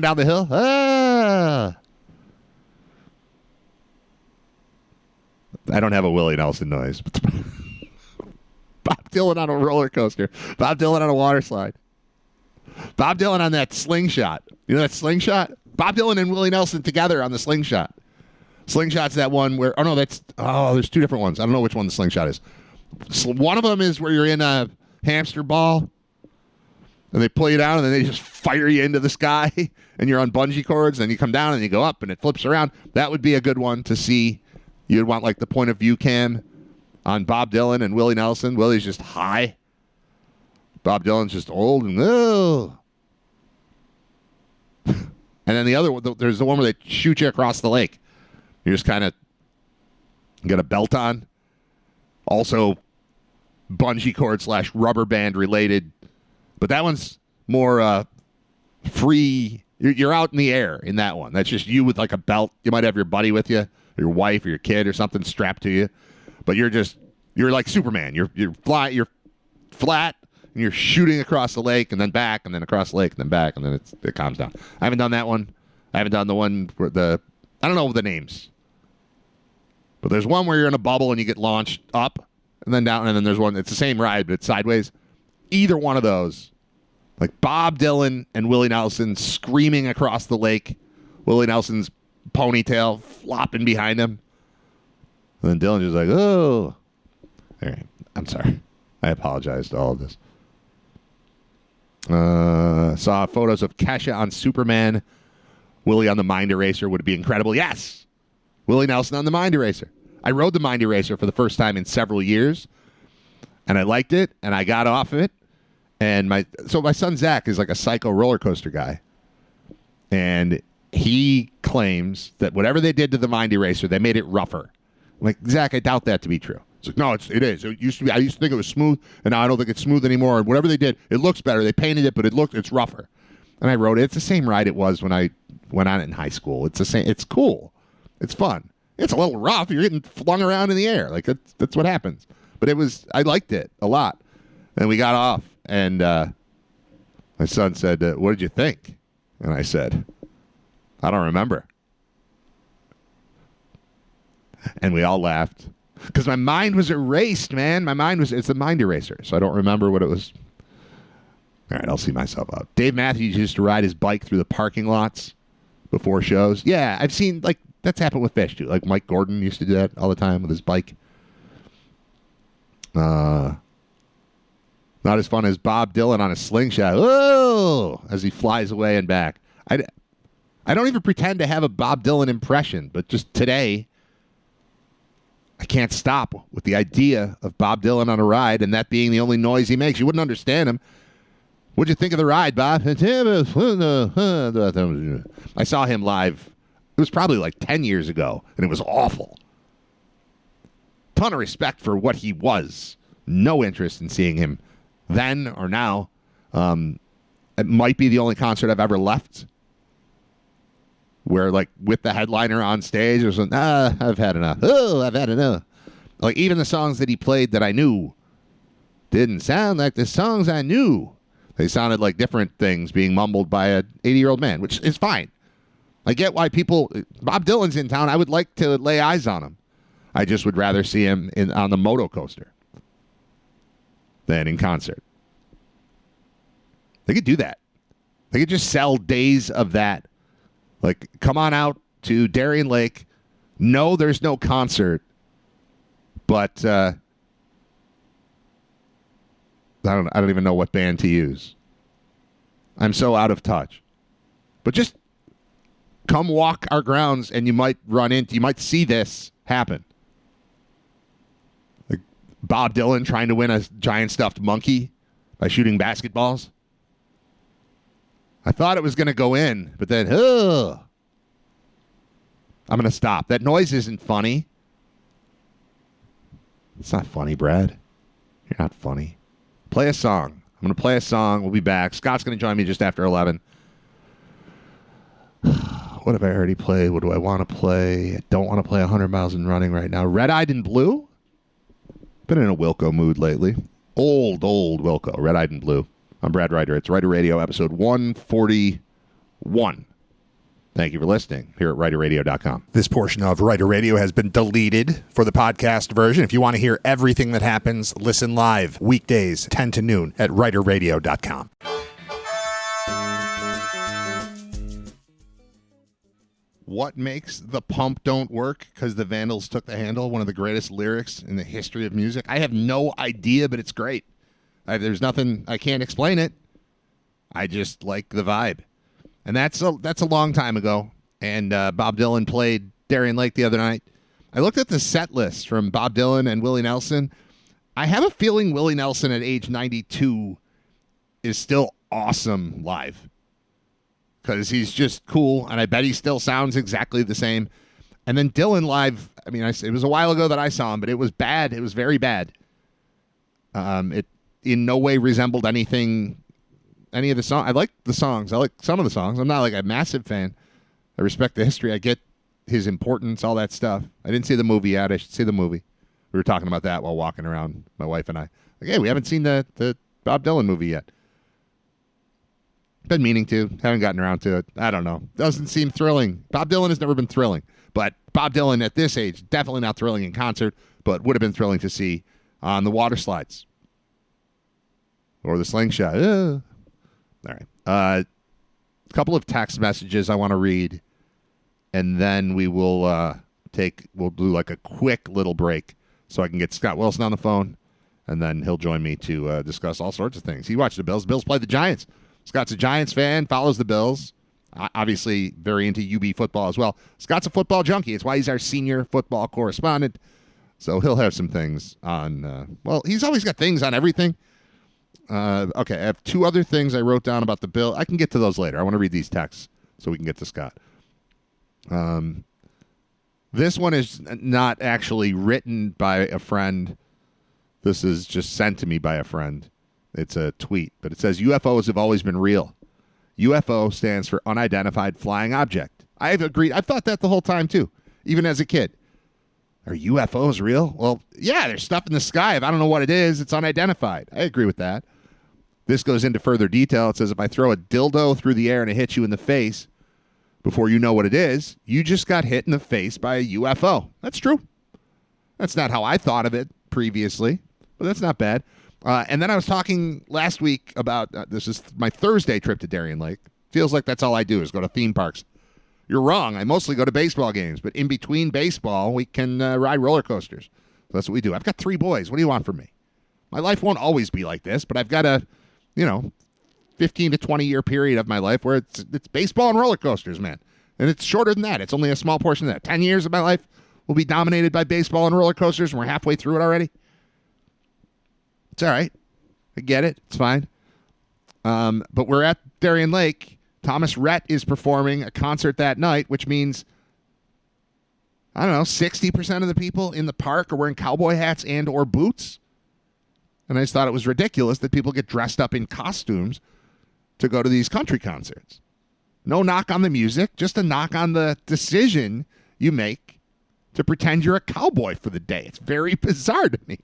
down the hill. I don't have a Willie Nelson noise. Bob Dylan on a roller coaster. Bob Dylan on a water slide. Bob Dylan on that slingshot. You know that slingshot? Bob Dylan and Willie Nelson together on the slingshot. Slingshot's that one where, there's two different ones. I don't know which one the slingshot is. One of them is where you're in a hamster ball and they pull you down and then they just fire you into the sky and you're on bungee cords and you come down and you go up and it flips around. That would be a good one to see. You'd want like the point of view cam on Bob Dylan and Willie Nelson. Willie's just high. Bob Dylan's just old and And then the other one, there's the one where they shoot you across the lake. You just kind of get a belt on. Also, bungee cord / rubber band related. But that one's more free. You're out in the air in that one. That's just you with like a belt. You might have your buddy with you, or your wife or your kid or something strapped to you. But you're like Superman. You're flat. And you're shooting across the lake and then back and then across the lake and then back and then it calms down. I haven't done that one. I haven't done the one where I don't know the names. But there's one where you're in a bubble and you get launched up and then down, and then there's one, it's the same ride, but it's sideways. Either one of those, Like Bob Dylan and Willie Nelson screaming across the lake. Willie Nelson's ponytail flopping behind him. And then Dylan just like, oh. All right. I'm sorry. I apologize to all of this. Saw photos of Kesha on Superman. Willie on the Mind Eraser would be incredible. Yes. Willie Nelson on the Mind Eraser. I rode the Mind Eraser for the first time in several years. And I liked it. And I got off of it. And my son Zach is like a psycho roller coaster guy. And he claims that whatever they did to the Mind Eraser, they made it rougher. I'm like, Zach, I doubt that to be true. It's like, no, it is. It used to be. I used to think it was smooth, and now I don't think it's smooth anymore. And whatever they did, it looks better. They painted it, but it's rougher. And I rode it. It's the same ride it was when I went on it in high school. It's the same. It's cool. It's fun. It's a little rough. You're getting flung around in the air. Like that's what happens. But I liked it a lot. And we got off, and my son said, "What did you think?" And I said, "I don't remember." And we all laughed. Because my mind was erased, man. It's a mind eraser, so I don't remember what it was. All right, I'll see myself out. Dave Matthews used to ride his bike through the parking lots before shows. Yeah, I've seen, like, that's happened with Fish, too. Like, Mike Gordon used to do that all the time with his bike. Not as fun as Bob Dylan on a slingshot. Whoa! As he flies away and back. I don't even pretend to have a Bob Dylan impression, but just today, I can't stop with the idea of Bob Dylan on a ride and that being the only noise he makes. You wouldn't understand him. What'd you think of the ride, Bob? I saw him live. It was probably like 10 years ago, and it was awful. Ton of respect for what he was. No interest in seeing him then or now. It might be the only concert I've ever left where, like, with the headliner on stage, it was like, I've had enough. Oh, I've had enough. Like, even the songs that he played that I knew didn't sound like the songs I knew. They sounded like different things being mumbled by an 80-year-old man, which is fine. I get why Bob Dylan's in town. I would like to lay eyes on him. I just would rather see him on the moto coaster than in concert. They could do that. They could just sell days of that. Like, come on out to Darien Lake. No, there's no concert. But I don't even know what band to use. I'm so out of touch. But just come walk our grounds and you might see this happen. Like Bob Dylan trying to win a giant stuffed monkey by shooting basketballs. I thought it was going to go in, but then, I'm going to stop. That noise isn't funny. It's not funny, Brad. You're not funny. Play a song. I'm going to play a song. We'll be back. Scott's going to join me just after 11. What have I already played? What do I want to play? I don't want to play 100 Miles in Running right now. Red-Eyed and Blue? Been in a Wilco mood lately. Old Wilco. Red-Eyed and Blue. I'm Brad Ryder. It's Ryder Radio, episode 141. Thank you for listening here at RyderRadio.com. This portion of Ryder Radio has been deleted for the podcast version. If you want to hear everything that happens, listen live weekdays 10 to noon at RyderRadio.com. What makes the pump don't work? Because the Vandals took the handle. One of the greatest lyrics in the history of music. I have no idea, but it's great. There's nothing, I can't explain it. I just like the vibe. And that's a long time ago. And Bob Dylan played Darien Lake the other night. I looked at the set list from Bob Dylan and Willie Nelson. I have a feeling Willie Nelson at age 92 is still awesome live. Because he's just cool, and I bet he still sounds exactly the same. And then Dylan live, I mean, it was a while ago that I saw him, but it was bad. It was very bad. It in no way resembled any of the songs. I like the songs. I like some of the songs. I'm not like a massive fan. I respect the history. I get his importance, all that stuff. I didn't see the movie yet. I should see the movie. We were talking about that while walking around, my wife and I. Like, hey, we haven't seen the Bob Dylan movie yet. Been meaning to. Haven't gotten around to it. I don't know. Doesn't seem thrilling. Bob Dylan has never been thrilling. But Bob Dylan at this age, definitely not thrilling in concert, but would have been thrilling to see on the water slides. Or the slingshot. All right. A couple of text messages I want to read, and then we will we'll do like a quick little break so I can get Scott Wilson on the phone, and then he'll join me to discuss all sorts of things. He watched the Bills. Bills play the Giants. Scott's a Giants fan, follows the Bills. Obviously very into UB football as well. Scott's a football junkie. It's why he's our senior football correspondent. So he'll have some things on, he's always got things on everything. Okay, I have two other things I wrote down about the bill. I can get to those later. I want to read these texts so we can get to Scott. This one is not actually written by a friend. This is just sent to me by a friend. It's a tweet, but it says, UFOs have always been real. UFO stands for unidentified flying object. I've agreed. I've thought that the whole time, too, even as a kid. Are UFOs real? Well, yeah, there's stuff in the sky. If I don't know what it is, it's unidentified. I agree with that. This goes into further detail. It says, if I throw a dildo through the air and it hits you in the face before you know what it is, you just got hit in the face by a UFO. That's true. That's not how I thought of it previously, but that's not bad. And then I was talking last week about, this is my Thursday trip to Darien Lake. Feels like that's all I do is go to theme parks. You're wrong. I mostly go to baseball games, but in between baseball, we can ride roller coasters. So that's what we do. I've got 3 boys. What do you want from me? My life won't always be like this, but I've got a, 15 to 20 year period of my life where it's baseball and roller coasters, man. And it's shorter than that. It's only a small portion of that. 10 years of my life will be dominated by baseball and roller coasters, and we're halfway through it already. It's all right. I get it. It's fine. But we're at Darien Lake. Thomas Rhett is performing a concert that night, which means, 60% of the people in the park are wearing cowboy hats and or boots. And I just thought it was ridiculous that people get dressed up in costumes to go to these country concerts. No knock on the music, just a knock on the decision you make to pretend you're a cowboy for the day. It's very bizarre to me.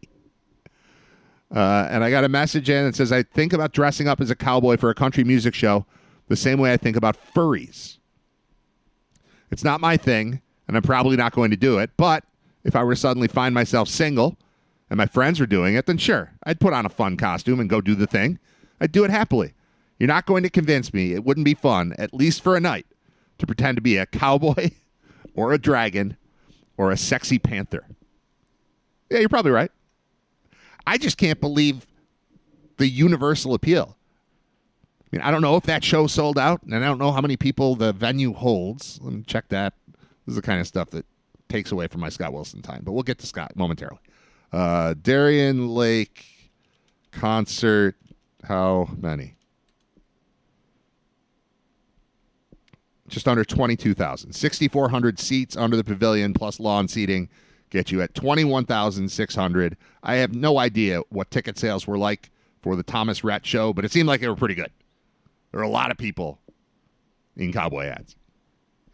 And I got a message in that says, I think about dressing up as a cowboy for a country music show the same way I think about furries. It's not my thing, and I'm probably not going to do it, but if I were to suddenly find myself single and my friends were doing it, then sure, I'd put on a fun costume and go do the thing. I'd do it happily. You're not going to convince me it wouldn't be fun, at least for a night, to pretend to be a cowboy or a dragon or a sexy panther. Yeah, you're probably right. I just can't believe the universal appeal. I mean, I don't know if that show sold out, and I don't know how many people the venue holds. Let me check that. This is the kind of stuff that takes away from my Scott Wilson time, but we'll get to Scott momentarily. Darien Lake concert, how many? Just under 22,000. 6,400 seats under the pavilion plus lawn seating get you at 21,600. I have no idea what ticket sales were like for the Thomas Rhett show, but it seemed like they were pretty good. There were a lot of people in cowboy hats,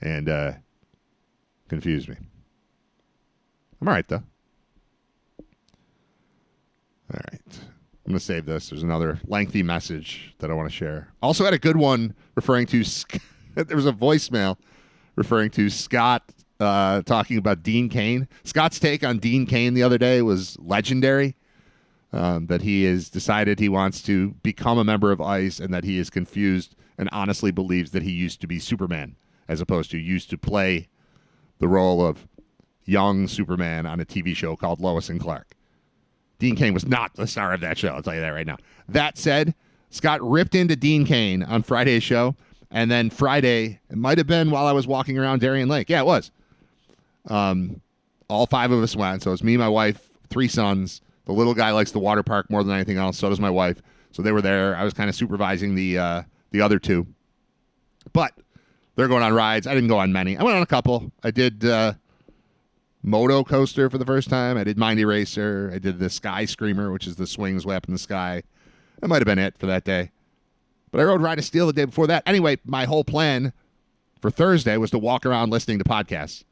and confused me. I'm all right, though. All right. I'm going to save this. There's another lengthy message that I want to share. Also had a good one referring to... there was a voicemail referring to Scott talking about Dean Cain. Scott's take on Dean Cain the other day was legendary, that he has decided he wants to become a member of ICE and that he is confused and honestly believes that he used to be Superman as opposed to used to play the role of young Superman on a TV show called Lois and Clark. Dean Cain was not the star of that show. I'll tell you that right now. That said, Scott ripped into Dean Cain on Friday's show, and then Friday, it might have been while I was walking around Darien Lake. Yeah, it was. All 5 of us went. So it was me, my wife, 3 sons. The little guy likes the water park more than anything else. So does my wife. So they were there. I was kind of supervising the other 2. But they're going on rides. I didn't go on many. I went on a couple. I did Moto Coaster for the first time. I did Mindy Racer. I did the Sky Screamer, which is the swings way up in the sky. That might have been it for that day. But I rode Ride of Steel the day before that. Anyway, my whole plan for Thursday was to walk around listening to podcasts.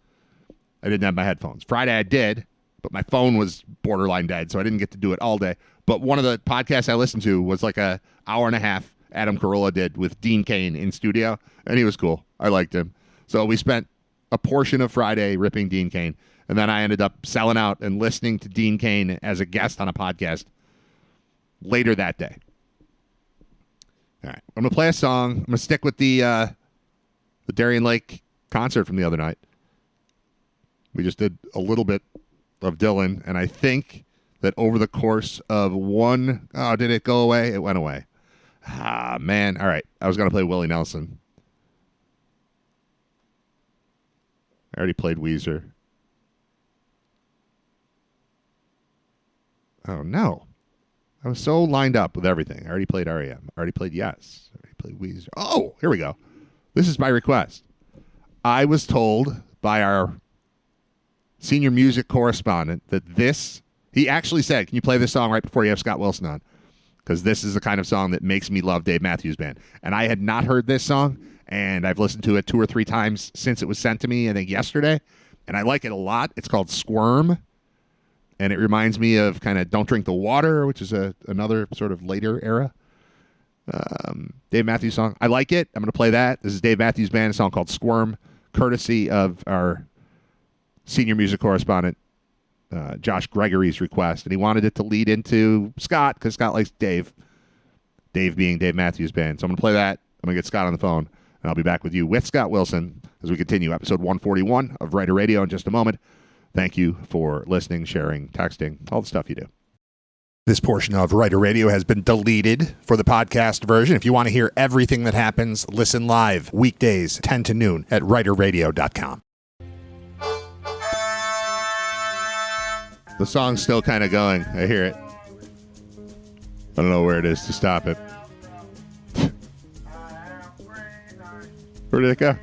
I didn't have my headphones. Friday I did, but my phone was borderline dead, so I didn't get to do it all day. But one of the podcasts I listened to was like a hour and a half Adam Carolla did with Dean Cain in studio, and he was cool. I liked him. So we spent a portion of Friday ripping Dean Cain, and then I ended up selling out and listening to Dean Cain as a guest on a podcast later that day. All right. I'm going to play a song. I'm going to stick with the Darien Lake concert from the other night. We just did a little bit of Dylan, and I think that over the course of did it go away? It went away. Ah, man. All right. I was going to play Willie Nelson. I already played Weezer. Oh, no. I was so lined up with everything. I already played REM. I already played Yes. I already played Weezer. Oh, here we go. This is by request. I was told by our senior music correspondent that he actually said, can you play this song right before you have Scott Wilson on? Because this is the kind of song that makes me love Dave Matthews Band. And I had not heard this song, and I've listened to it 2 or 3 times since it was sent to me, I think yesterday, and I like it a lot. It's called Squirm, and it reminds me of kind of Don't Drink the Water, which is another sort of later era Dave Matthews song. I like it. I'm going to play that. This is Dave Matthews Band, a song called Squirm, courtesy of our senior music correspondent, Josh Gregory's request, and he wanted it to lead into Scott because Scott likes Dave. Dave being Dave Matthews Band. So I'm going to play that. I'm going to get Scott on the phone, and I'll be back with you with Scott Wilson as we continue episode 141 of Writer Radio in just a moment. Thank you for listening, sharing, texting, all the stuff you do. This portion of Writer Radio has been deleted for the podcast version. If you want to hear everything that happens, listen live weekdays 10 to noon at writerradio.com. The song's still kind of going. I hear it. I don't know where it is to stop it. Where did it go?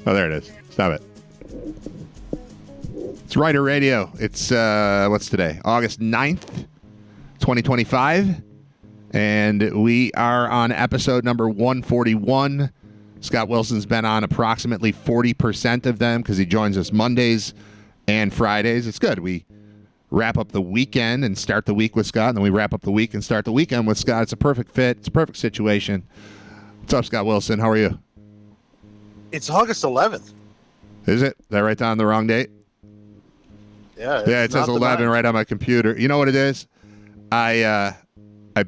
Oh, there it is. Stop it. It's Writer Radio. It's, what's today? August 9th, 2025. And we are on episode number 141. Scott Wilson's been on approximately 40% of them because he joins us Mondays and Fridays. It's good. We wrap up the weekend and start the week with Scott, and then we wrap up the week and start the weekend with Scott. It's a perfect fit. It's a perfect situation. What's up, Scott Wilson? How are you? It's August 11th. Is it? Did I write down the wrong date? Yeah. Yeah, it says 11 right on my computer. You know what it is? I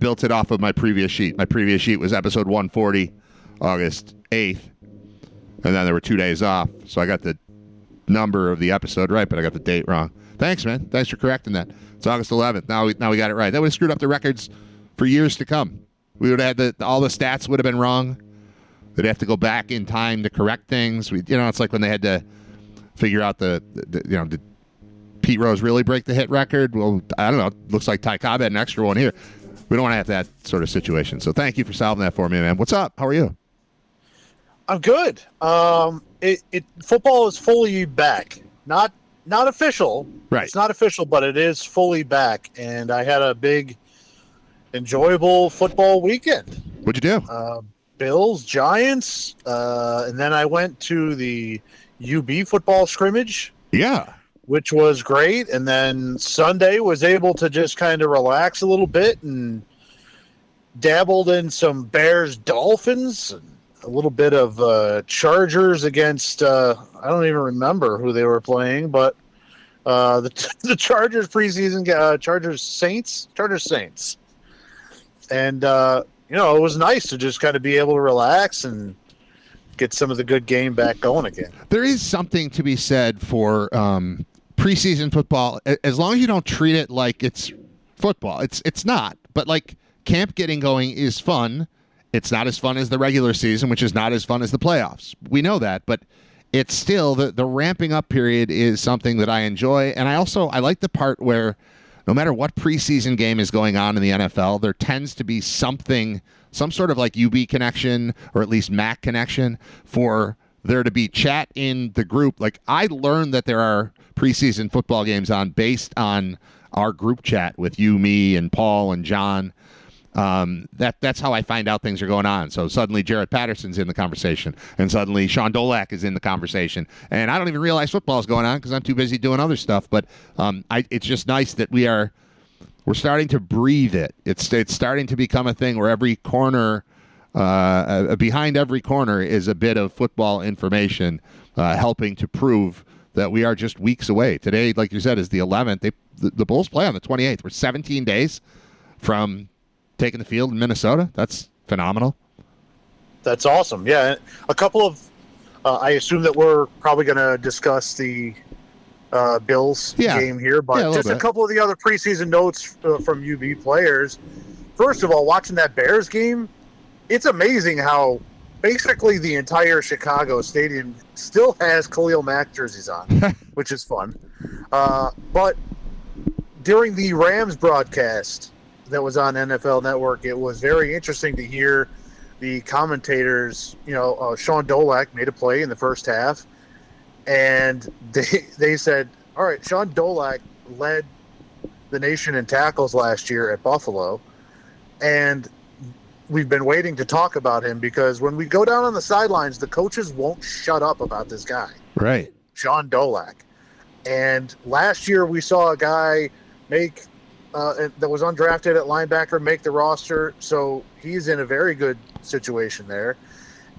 built it off of my previous sheet. My previous sheet was episode 140, August 8th, and then there were 2 days off, so I got the number of the episode right, but I got the date wrong. Thanks, man. Thanks for correcting that. It's August 11th. Now we got it right. That would have screwed up the records for years to come. We would have had all the stats would have been wrong. They'd have to go back in time to correct things. It's like when they had to figure out did Pete Rose really break the hit record? Well, I don't know. Looks like Ty Cobb had an extra one here. We don't want to have that sort of situation. So thank you for solving that for me, man. What's up? How are you? I'm good. Football is fully back. Not official. Right. It's not official, but it is fully back. And I had a big, enjoyable football weekend. What'd you do? Bills, Giants, and then I went to the UB football scrimmage. Yeah. Which was great. And then Sunday was able to just kind of relax a little bit and dabbled in some Bears Dolphins, a little bit of Chargers against I don't even remember who they were playing, but the Chargers preseason Chargers Saints. And it was nice to just kind of be able to relax and get some of the good game back going again. There is something to be said for preseason football, as long as you don't treat it like it's football. It's not, but like camp getting going is fun. It's not as fun as the regular season, which is not as fun as the playoffs. We know that, but it's still the ramping up period is something that I enjoy. And I like the part where no matter what preseason game is going on in the NFL, there tends to be some sort of like UB connection or at least MAC connection for there to be chat in the group. Like I learned that there are preseason football games on based on our group chat with you, me, and Paul and John. That's how I find out things are going on. So suddenly Jared Patterson's in the conversation, and suddenly Sean Dolak is in the conversation, and I don't even realize football is going on because I'm too busy doing other stuff. But it's just nice that we're starting to breathe it. It's starting to become a thing where every corner, behind every corner, is a bit of football information, helping to prove that we are just weeks away. Today, like you said, is the 11th. The Bulls play on the 28th. We're 17 days from taking the field in Minnesota. That's phenomenal. That's awesome. Yeah, a couple of. I assume that we're probably going to discuss the Bills game here, but just a couple of the other preseason notes from UB players. First of all, watching that Bears game, it's amazing how basically the entire Chicago stadium still has Khalil Mack jerseys on, which is fun. But during the Rams broadcast that was on NFL Network, it was very interesting to hear the commentators. Sean Dolak made a play in the first half, and they said, all right, Sean Dolak led the nation in tackles last year at Buffalo, and we've been waiting to talk about him because when we go down on the sidelines, the coaches won't shut up about this guy. Right. Sean Dolak. And last year we saw a guy make that was undrafted at linebacker make the roster, so he's in a very good situation there.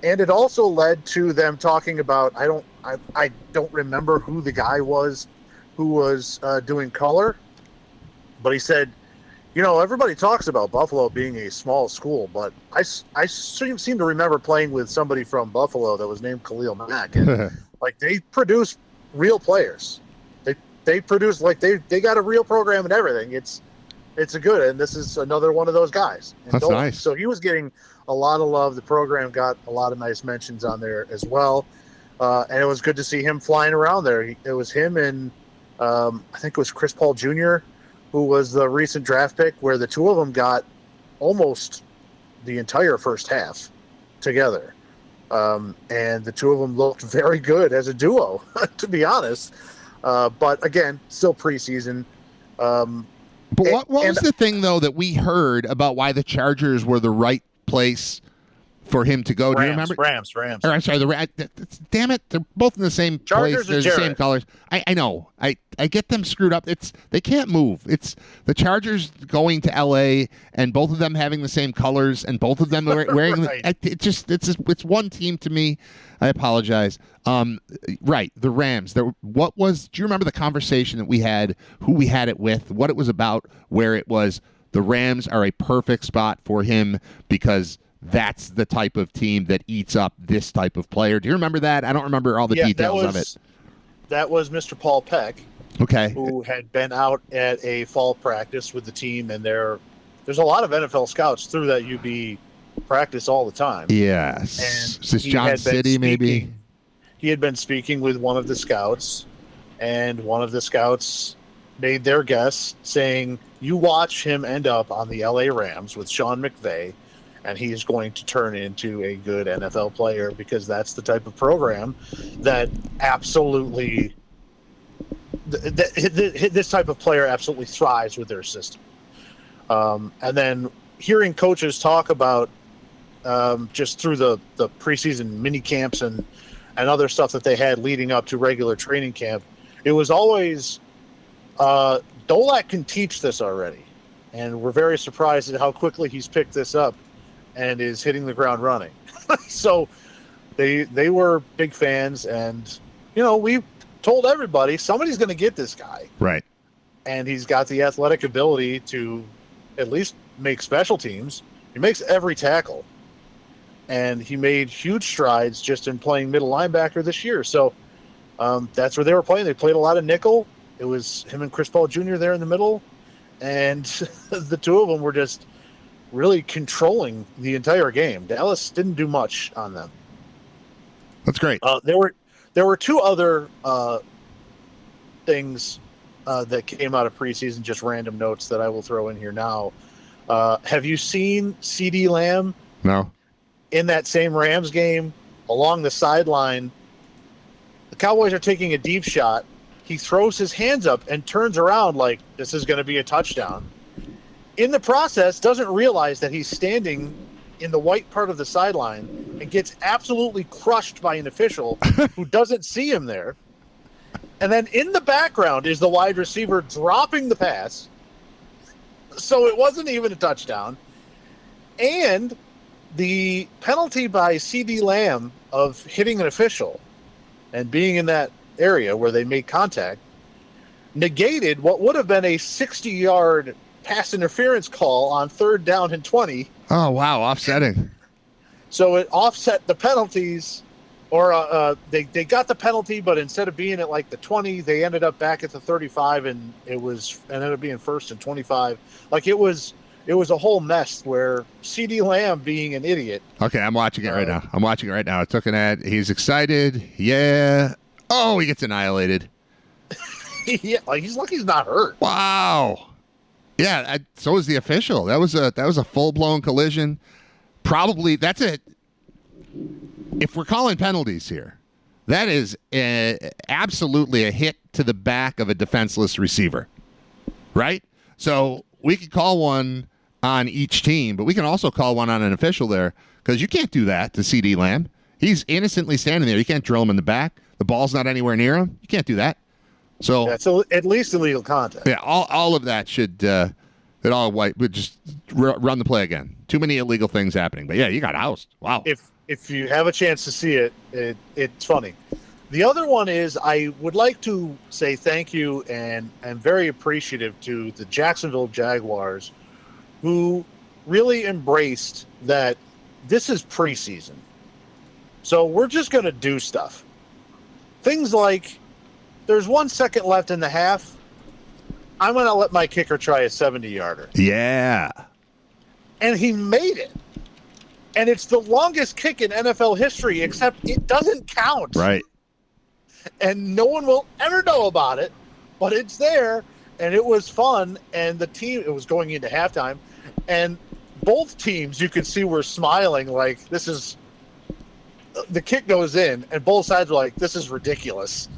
And it also led to them talking about I don't remember who the guy was who was doing color, but he said, everybody talks about Buffalo being a small school, but I seem to remember playing with somebody from Buffalo that was named Khalil Mack, and they produce real players. They produce they got a real program and everything. It's a good, and this is another one of those guys. And that's nice. So he was getting a lot of love. The program got a lot of nice mentions on there as well, and it was good to see him flying around there. It was him and I think it was Chris Paul Jr., who was the recent draft pick, where the two of them got almost the entire first half together. And the two of them looked very good as a duo, to be honest. But again, still preseason. But what was the thing, though, that we heard about why the Chargers were the right place for him to go? Do you remember? Rams. Or, I'm sorry, damn it, they're both in the same Chargers place. They're the same colors. I know. I get them screwed up. They can't move. It's the Chargers going to L.A. and both of them having the same colors and both of them wearing. Right. It's one team to me. I apologize. Right, the Rams. Do you remember the conversation that we had? Who we had it with? What it was about? Where it was the Rams are a perfect spot for him because that's the type of team that eats up this type of player. Do you remember that? I don't remember all the details of it. That was Mr. Paul Peck. Okay. Who had been out at a fall practice with the team, and there's a lot of NFL scouts through that UB practice all the time. Yes. And is this John City, maybe? He had been speaking with one of the scouts, and one of the scouts made their guess saying, you watch him end up on the LA Rams with Sean McVay, and he's going to turn into a good NFL player because that's the type of program that absolutely this type of player absolutely thrives with their system. And then hearing coaches talk about just through the preseason mini camps and other stuff that they had leading up to regular training camp, it was always Dolak can teach this already, and we're very surprised at how quickly he's picked this up and is hitting the ground running. So they were big fans, and we told everybody somebody's going to get this guy, right? And he's got the athletic ability to at least make special teams. He makes every tackle, and he made huge strides just in playing middle linebacker this year. So that's where they were playing. They played a lot of nickel. It was him and Chris Paul Jr. there in the middle, and the two of them were just really controlling the entire game. Dallas didn't do much on them. That's great. There were two other things that came out of preseason, just random notes that I will throw in here now. Have you seen CD Lamb? No. In that same Rams game, along the sideline, the Cowboys are taking a deep shot. He throws his hands up and turns around like this is going to be a touchdown. In the process, doesn't realize that he's standing in the white part of the sideline and gets absolutely crushed by an official who doesn't see him there. And then in the background is the wide receiver dropping the pass. So it wasn't even a touchdown. And the penalty by CD Lamb of hitting an official and being in that area where they made contact negated what would have been a 60-yard pass interference call on 3rd down and 20. Oh, wow. Offsetting. So it offset the penalties, or they got the penalty, but instead of being at like the 20, they ended up back at the 35, and ended up being first and 25. Like it was a whole mess where CeeDee Lamb, being an idiot. Okay, I'm watching it right now. It's looking at. He's excited. Yeah. Oh, he gets annihilated. Yeah, like he's lucky he's not hurt. Wow. Yeah. So is the official. That was a full blown collision. Probably that's it. If we're calling penalties here, that is absolutely a hit to the back of a defenseless receiver, right? So we could call one on each team, but we can also call one on an official there, because you can't do that to CeeDee Lamb. He's innocently standing there. You can't drill him in the back. The ball's not anywhere near him. You can't do that. So that's at least illegal contact. Yeah, all of that should would just run the play again. Too many illegal things happening. But yeah, you got housed. Wow. If you have a chance to see it, it's funny. The other one is, I would like to say thank you and I'm very appreciative to the Jacksonville Jaguars, who really embraced that this is preseason. So we're just going to do stuff. Things like, there's 1 second left in the half. I'm going to let my kicker try a 70-yarder. Yeah. And he made it. And it's the longest kick in NFL history, except it doesn't count. Right. And no one will ever know about it, but it's there, and it was fun. And it was going into halftime, and both teams, you could see, were smiling like, the kick goes in, and both sides were like, this is ridiculous.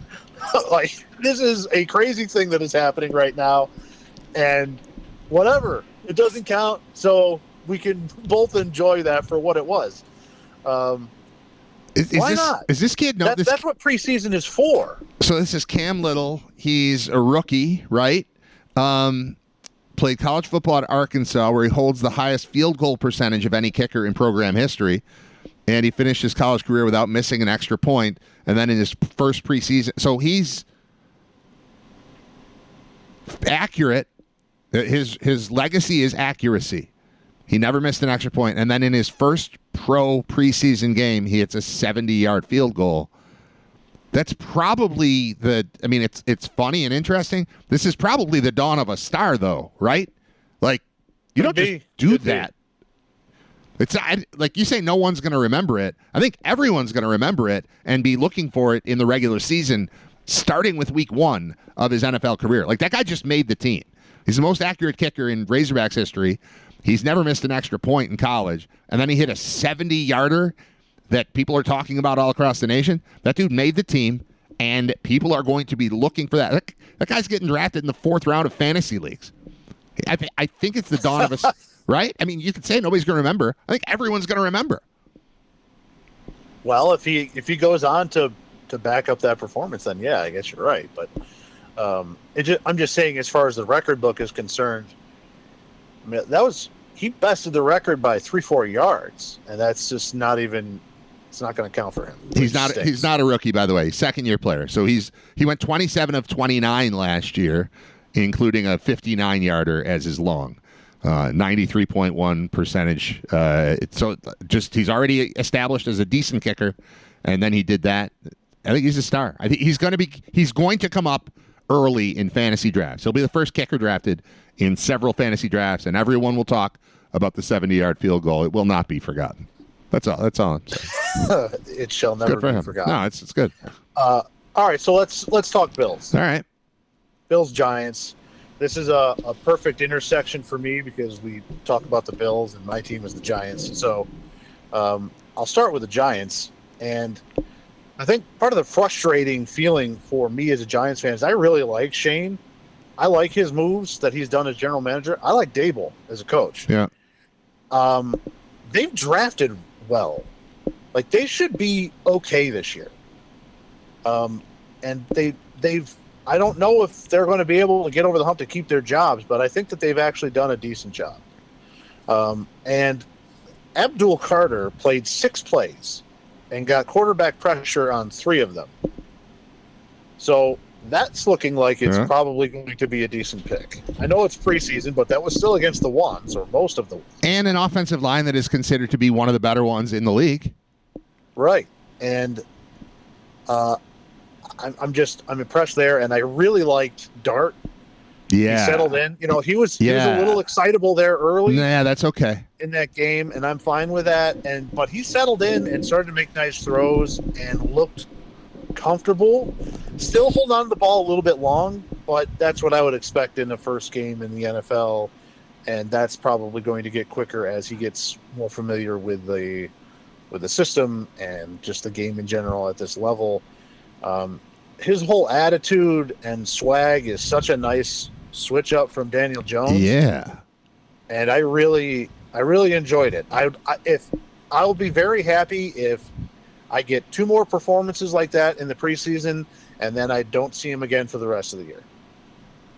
Like, this is a crazy thing that is happening right now, and whatever, it doesn't count, so we can both enjoy that for what it was. Why not? Is this kid? No, that's what preseason is for. So this is Cam Little. He's a rookie, right? Played college football at Arkansas, where he holds the highest field goal percentage of any kicker in program history. And he finished his college career without missing an extra point. And then in his first preseason, so he's accurate. His legacy is accuracy. He never missed an extra point. And then in his first pro preseason game, he hits a 70-yard field goal. That's probably it's funny and interesting. This is probably the dawn of a star, though, right? Like, you don't just do that. It's like you say, no one's going to remember it. I think everyone's going to remember it and be looking for it in the regular season, starting with week 1 of his NFL career. Like, that guy just made the team. He's the most accurate kicker in Razorbacks history. He's never missed an extra point in college. And then he hit a 70-yarder that people are talking about all across the nation. That dude made the team, and people are going to be looking for that. That guy's getting drafted in the 4th round of fantasy leagues. I think it's the dawn of a... Right? I mean, you could say nobody's going to remember. I think everyone's going to remember. Well, if he goes on to back up that performance, then yeah, I guess you're right. But I'm just saying, as far as the record book is concerned, I mean, he bested the record by 3-4 yards, and that's just not even. It's not going to count for him. He's not a rookie, by the way. Second-year player. So he went 27 of 29 last year, including a 59-yarder as his long. 93.1 percentage. So he's already established as a decent kicker, and then he did that. I think he's a star. I think he's going to come up early in fantasy drafts. He'll be the first kicker drafted in several fantasy drafts, and everyone will talk about the 70-yard field goal. It will not be forgotten. That's all I'm saying. It shall never be forgotten. No, it's good. All right, so let's talk Bills. All right. Bills Giants. This is a perfect intersection for me because we talk about the Bills and my team is the Giants. So I'll start with the Giants. And I think part of the frustrating feeling for me as a Giants fan is I really like Shane. I like his moves that he's done as general manager. I like Dable as a coach. Yeah. They've drafted well. Like, they should be okay this year. And they've I don't know if they're going to be able to get over the hump to keep their jobs, but I think that they've actually done a decent job. And Abdul Carter played 6 plays and got quarterback pressure on 3 of them. So that's looking like it's Yeah. probably going to be a decent pick. I know it's preseason, but that was still against the ones, or most of the ones. And an offensive line that is considered to be one of the better ones in the league. Right. And I'm impressed there, and I really liked Dart. Yeah. He settled in. He was Yeah. a little excitable there early Yeah, that's okay. in that game, and I'm fine with that. But he settled in and started to make nice throws and looked comfortable. Still holding on to the ball a little bit long, but that's what I would expect in the first game in the NFL, and that's probably going to get quicker as he gets more familiar with the system and just the game in general at this level. His whole attitude and swag is such a nice switch up from Daniel Jones. Yeah. And I really enjoyed it. I'll be very happy if I get 2 more performances like that in the preseason, and then I don't see him again for the rest of the year.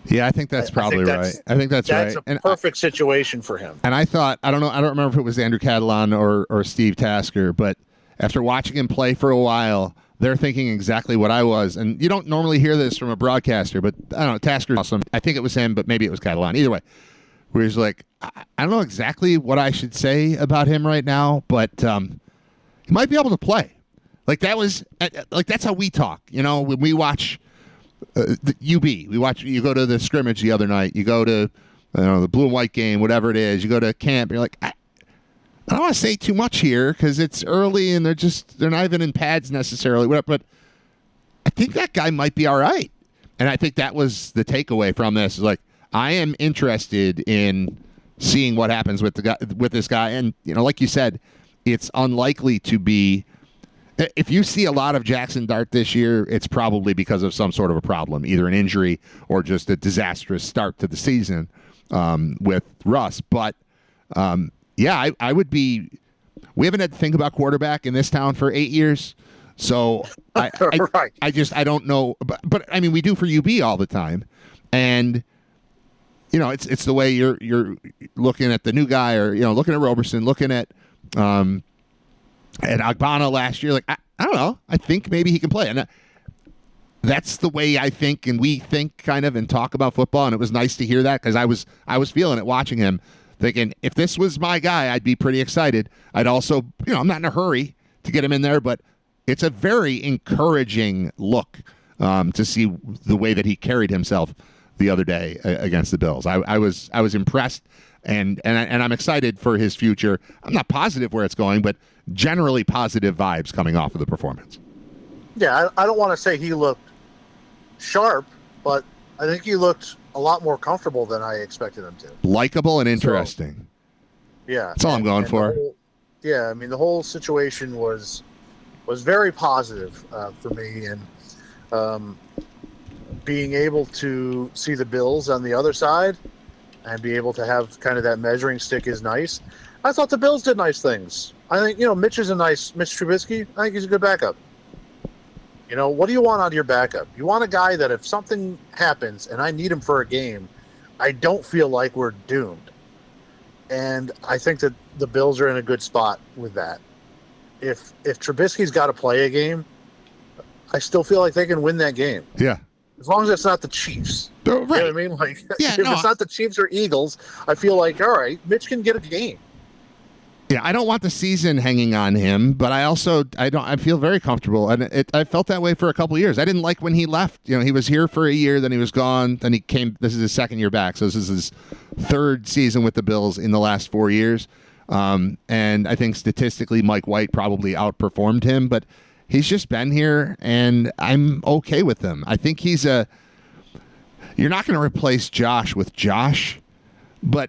Yeah, I think that's probably right. I think that's right. That's a perfect situation for him. And I thought, I don't remember if it was Andrew Catalan or Steve Tasker, but after watching him play for a while, they're thinking exactly what I was. And you don't normally hear this from a broadcaster, but I don't know, Tasker's awesome. I think it was him, but maybe it was Catalan. Either way, where he's like, I don't know exactly what I should say about him right now, but he might be able to play. Like that's how we talk. When we watch the UB, you go to the scrimmage the other night, you go to the blue and white game, whatever it is, you go to camp, you're like, I don't want to say too much here because it's early and they're not even in pads necessarily, but I think that guy might be all right. And I think that was the takeaway from this. Is like, I am interested in seeing what happens with this guy. And, like you said, it's unlikely to be, if you see a lot of Jackson Dart this year, it's probably because of some sort of a problem, either an injury or just a disastrous start to the season with Russ. But, yeah, I would be. We haven't had to think about quarterback in this town for 8 years, so I don't know. But I mean, we do for UB all the time, and it's the way you're looking at the new guy, or looking at Roberson, looking at Agbana last year. Like I don't know. I think maybe he can play, and that's the way I think, and we think kind of and talk about football. And it was nice to hear that because I was feeling it watching him. Thinking, if this was my guy, I'd be pretty excited. I'd also, I'm not in a hurry to get him in there, but it's a very encouraging look to see the way that he carried himself the other day against the Bills. I was impressed, and I'm excited for his future. I'm not positive where it's going, but generally positive vibes coming off of the performance. Yeah, I don't want to say he looked sharp, but I think he looked a lot more comfortable than I expected him to. Likable and interesting. So, yeah. That's all I'm going for. The whole situation was very positive for me, and being able to see the Bills on the other side and be able to have kind of that measuring stick is nice. I thought the Bills did nice things. I think, Mitch Trubisky, I think he's a good backup. What do you want out of your backup? You want a guy that if something happens and I need him for a game, I don't feel like we're doomed. And I think that the Bills are in a good spot with that. If Trubisky's got to play a game, I still feel like they can win that game. Yeah. As long as it's not the Chiefs. Right. You know what I mean? Like, if it's not the Chiefs or Eagles, I feel like, all right, Mitch can get a game. Yeah, I don't want the season hanging on him, but I feel very comfortable, and I felt that way for a couple of years. I didn't like when he left. He was here for a year, then he was gone, then he came. This is his second year back, so this is his third season with the Bills in the last 4 years. And I think statistically, Mike White probably outperformed him, but he's just been here, and I'm okay with him. I think you're not going to replace Josh with Josh. But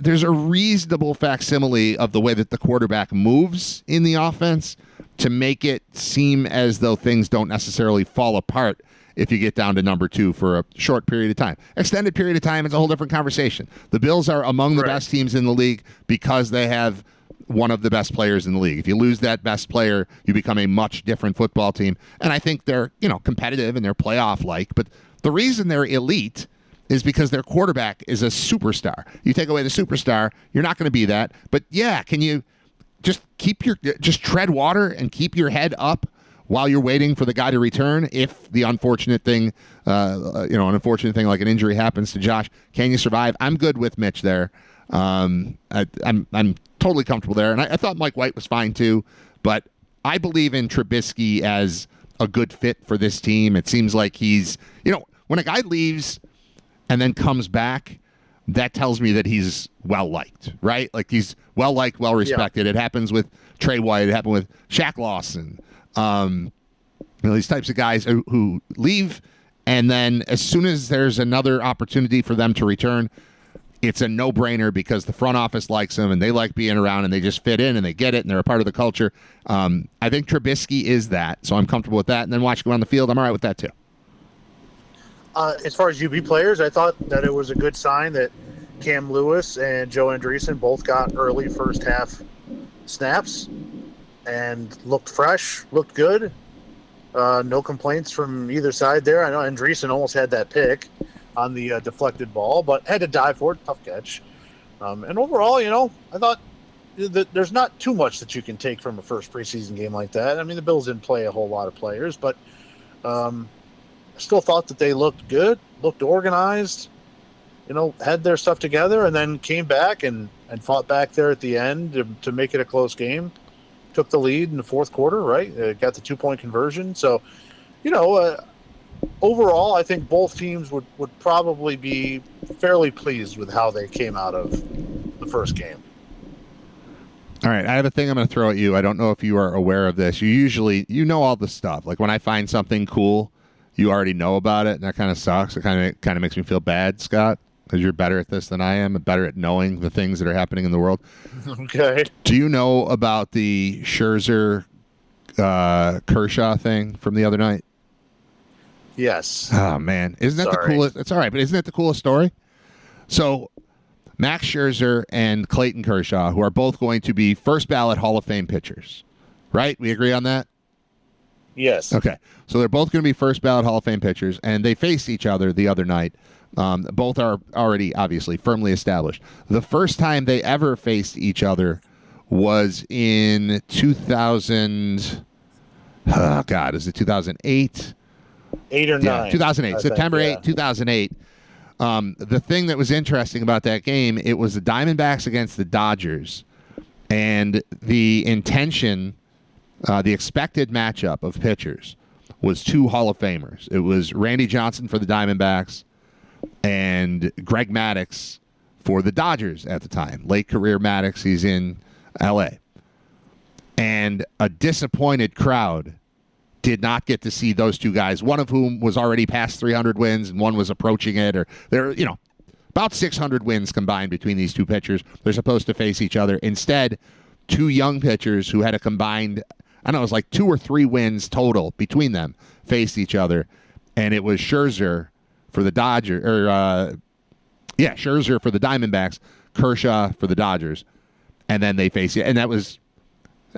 there's a reasonable facsimile of the way that the quarterback moves in the offense to make it seem as though things don't necessarily fall apart if you get down to number 2 for a short period of time. Extended period of time, it's a whole different conversation. The Bills are among the best teams in the league because they have one of the best players in the league. If you lose that best player, you become a much different football team. And I think they're, competitive and they're playoff-like. But the reason they're elite is because their quarterback is a superstar. You take away the superstar, you're not going to be that. But yeah, can you just tread water and keep your head up while you're waiting for the guy to return, if the unfortunate thing, an unfortunate thing like an injury happens to Josh, can you survive? I'm good with Mitch there. I'm totally comfortable there, and I thought Mike White was fine too. But I believe in Trubisky as a good fit for this team. It seems like he's, when a guy leaves and then comes back, that tells me that he's well-liked, right? Like he's well-liked, well-respected. Yeah. It happens with Trey White. It happened with Shaq Lawson. These types of guys who leave, and then as soon as there's another opportunity for them to return, it's a no-brainer because the front office likes them, and they like being around, and they just fit in, and they get it, and they're a part of the culture. I think Trubisky is that, so I'm comfortable with that. And then watching him on the field, I'm all right with that too. As far as UB players, I thought that it was a good sign that Cam Lewis and Joe Andreessen both got early first half snaps and looked fresh, looked good. No complaints from either side there. I know Andreessen almost had that pick on the deflected ball, but had to dive for it. Tough catch. And overall, I thought that there's not too much that you can take from a first preseason game like that. I mean, the Bills didn't play a whole lot of players, but still thought that they looked good, looked organized, had their stuff together, and then came back and fought back there at the end to make it a close game. Took the lead in the fourth quarter, right? Got the 2-point conversion. So, overall, I think both teams would probably be fairly pleased with how they came out of the first game. All right, I have a thing I'm going to throw at you. I don't know if you are aware of this. You know all the stuff. Like when I find something cool, you already know about it, and that kind of sucks. It kind of makes me feel bad, Scott, because you're better at this than I am, and better at knowing the things that are happening in the world. Okay. Do you know about the Scherzer Kershaw thing from the other night? Yes. Oh, man. Isn't that the coolest? It's all right, but isn't that the coolest story? So Max Scherzer and Clayton Kershaw, who are both going to be first ballot Hall of Fame pitchers, right? We agree on that? Yes. Okay. So they're both going to be first ballot Hall of Fame pitchers, and they faced each other the other night. Both are already, obviously, firmly established. The first time they ever faced each other was in 2000. Oh, God. Is it 2008? 8 or 9. Yeah, 2008. September 8, 2008. The thing that was interesting about that game, it was the Diamondbacks against the Dodgers. And the intention, the expected matchup of pitchers was two Hall of Famers. It was Randy Johnson for the Diamondbacks and Greg Maddux for the Dodgers at the time. Late career Maddux, he's in L.A. And a disappointed crowd did not get to see those two guys, one of whom was already past 300 wins and one was approaching it. Or they're, about 600 wins combined between these two pitchers. They're supposed to face each other. Instead, two young pitchers who had a combined, I don't know, it was like 2 or 3 wins total between them faced each other. And it was Scherzer for the Scherzer for the Diamondbacks, Kershaw for the Dodgers. And then they faced it. And that was,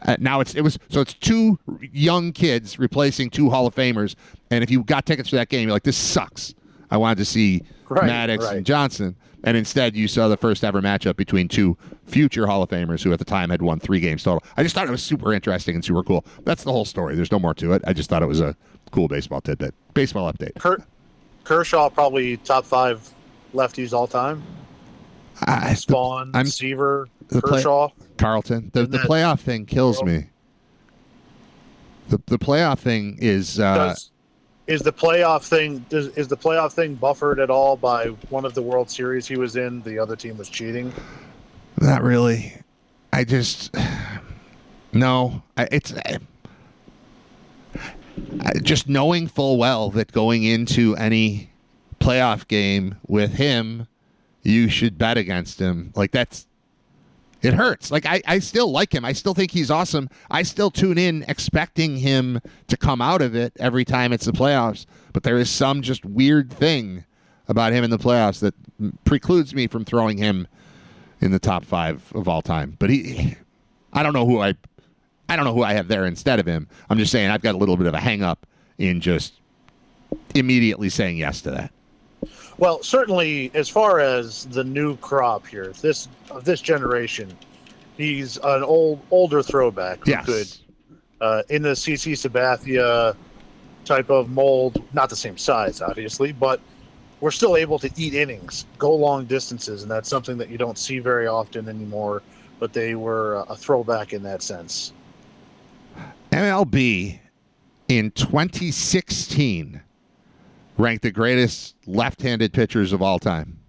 it's two young kids replacing two Hall of Famers, and if you got tickets for that game, you're like, this sucks. I wanted to see Maddux and Johnson, and instead you saw the first ever matchup between two future Hall of Famers who at the time had won 3 games total. I just thought it was super interesting and super cool. That's the whole story. There's no more to it. I just thought it was a cool baseball tidbit. Baseball update. Kershaw probably top 5 lefties all time. Spawn, Seaver, Kershaw. Carlton. The playoff thing kills me. The playoff thing is is the playoff thing buffered at all by one of the World Series he was in? The other team was cheating. Not really. It's just knowing full well that going into any playoff game with him, you should bet against him. Like it hurts. Like I still like him. I still think he's awesome. I still tune in expecting him to come out of it every time it's the playoffs. But there is some just weird thing about him in the playoffs that precludes me from throwing him in the top 5 of all time. But I don't know who I have there instead of him. I'm just saying I've got a little bit of a hang up in just immediately saying yes to that. Well, certainly, as far as the new crop here, of this generation, he's an older throwback who could in the CC Sabathia type of mold. Not the same size, obviously, but we're still able to eat innings, go long distances, and that's something that you don't see very often anymore. But they were a throwback in that sense. MLB in 2016 ranked the greatest left-handed pitchers of all time.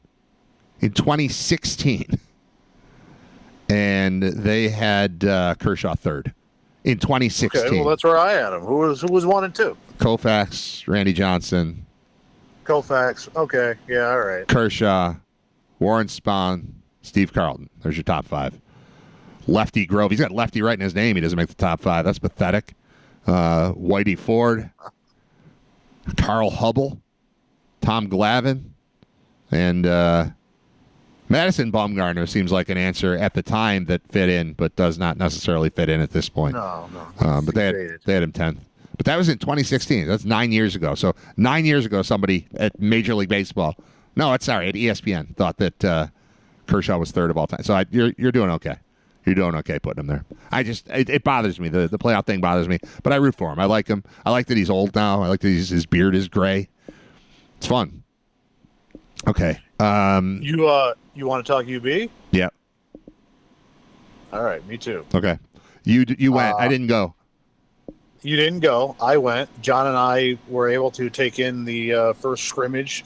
In 2016. And they had Kershaw third in 2016. Okay, well, that's where I had him. Who was 1 and 2? Koufax, Randy Johnson, Koufax. Okay, yeah, all right. Kershaw, Warren Spahn, Steve Carlton. There's your top 5. Lefty Grove. He's got lefty right in his name. He doesn't make the top 5. That's pathetic. Whitey Ford, Carl Hubble, Tom Glavine, and Madison Bumgarner seems like an answer at the time that fit in, but does not necessarily fit in at this point. No. But they had him 10th. But that was in 2016. That's 9 years ago. So 9 years ago, somebody at Major League Baseball, at ESPN, thought that Kershaw was third of all time. So you're doing okay. You're doing okay putting him there. It bothers me. The playoff thing bothers me. But I root for him. I like him. I like that he's old now. I like that his beard is gray. It's fun. Okay. You want to talk UB? Yeah. All right, me too. Okay. You went. I didn't go. You didn't go. I went. John and I were able to take in the first scrimmage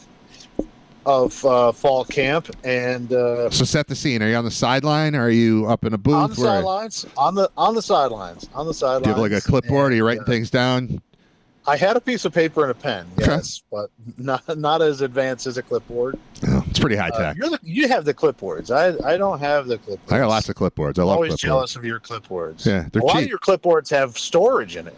of fall camp, and so set the scene. Are you on the sideline? Or are you up in a booth? On the sidelines. On the sidelines. On the sidelines. Do you have like a clipboard? Are you writing things down? I had a piece of paper and a pen, yes, but not as advanced as a clipboard. Oh, it's pretty high tech. You have the clipboards. I don't have the clipboards. I got lots of clipboards. I love always clipboards. Jealous of your clipboards. Yeah, they're a lot cheap. of your clipboards have storage in it.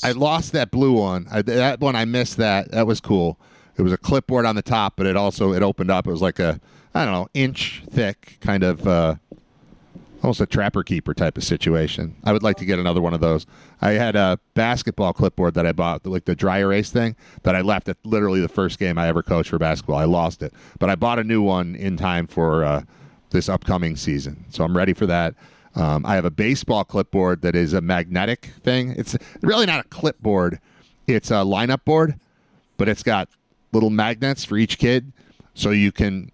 I lost that blue one. That one I missed that. That was cool. It was a clipboard on the top, but it opened up. It was like a, I don't know, inch thick kind of almost a trapper keeper type of situation. I would like to get another one of those. I had a basketball clipboard that I bought, like the dry erase thing, that I left at literally the first game I ever coached for basketball. I lost it. But I bought a new one in time for this upcoming season. So I'm ready for that. I have a baseball clipboard that is a magnetic thing. It's really not a clipboard. It's a lineup board, but it's got little magnets for each kid. So you can,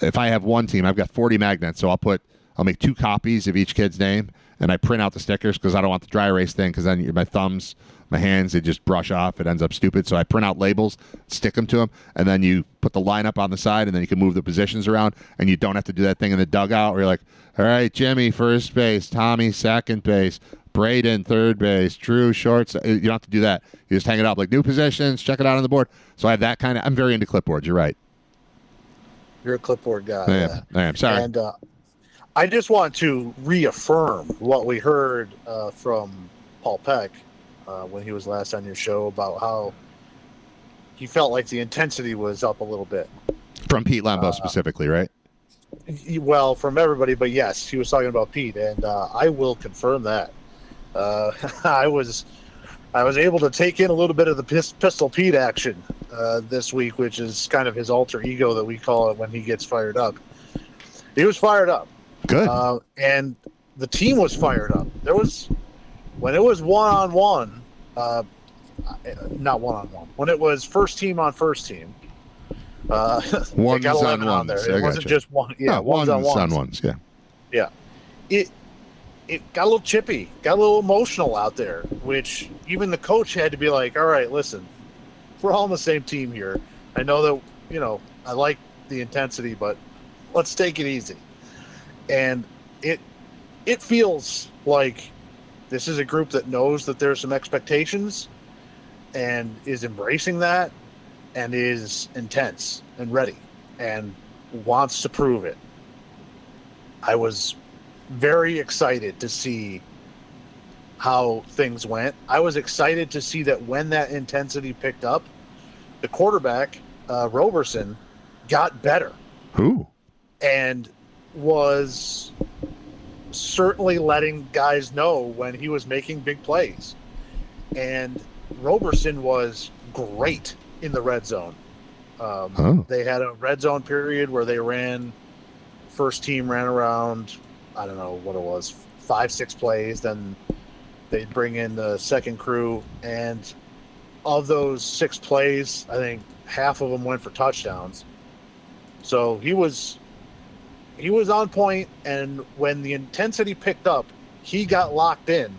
if I have one team, I've got 40 magnets. So I'll make 2 copies of each kid's name, and I print out the stickers because I don't want the dry erase thing, because then my thumbs, my hands, they just brush off. It ends up stupid. So I print out labels, stick them to them, and then you put the lineup on the side, and then you can move the positions around, and you don't have to do that thing in the dugout where you're like, all right, Jimmy, first base, Tommy, second base, Braden, third base, Drew, shorts. You don't have to do that. You just hang it up like new positions, check it out on the board. So I have that kind of, I'm very into clipboards. You're right. You're a clipboard guy. I am. Sorry. And I just want to reaffirm what we heard from Paul Peck when he was last on your show about how he felt like the intensity was up a little bit. From Pete Lembo specifically, right? Well, from everybody, but yes, he was talking about Pete, and I will confirm that. I was able to take in a little bit of the Pistol Pete action this week, which is kind of his alter ego that we call it when he gets fired up. He was fired up. Good. And the team was fired up. When it was one-on-one, not one-on-one, when it was first team on first team, ones on ones. There. It wasn't just one. Yeah, ones on ones. Yeah. Yeah. It got a little chippy, got a little emotional out there, which even the coach had to be like, all right, listen, we're all on the same team here. I know that, I like the intensity, but let's take it easy. And it feels like this is a group that knows that there's some expectations and is embracing that and is intense and ready and wants to prove it. I was very excited to see how things went. I was excited to see that when that intensity picked up, the quarterback, Roberson, got better. Who? And was certainly letting guys know when he was making big plays. And Roberson was great in the red zone. They had a red zone period where they first team ran around, I don't know what it was, 5-6 plays. Then they'd bring in the second crew, and of those 6 plays, I think half of them went for touchdowns. So he was on point, and when the intensity picked up, he got locked in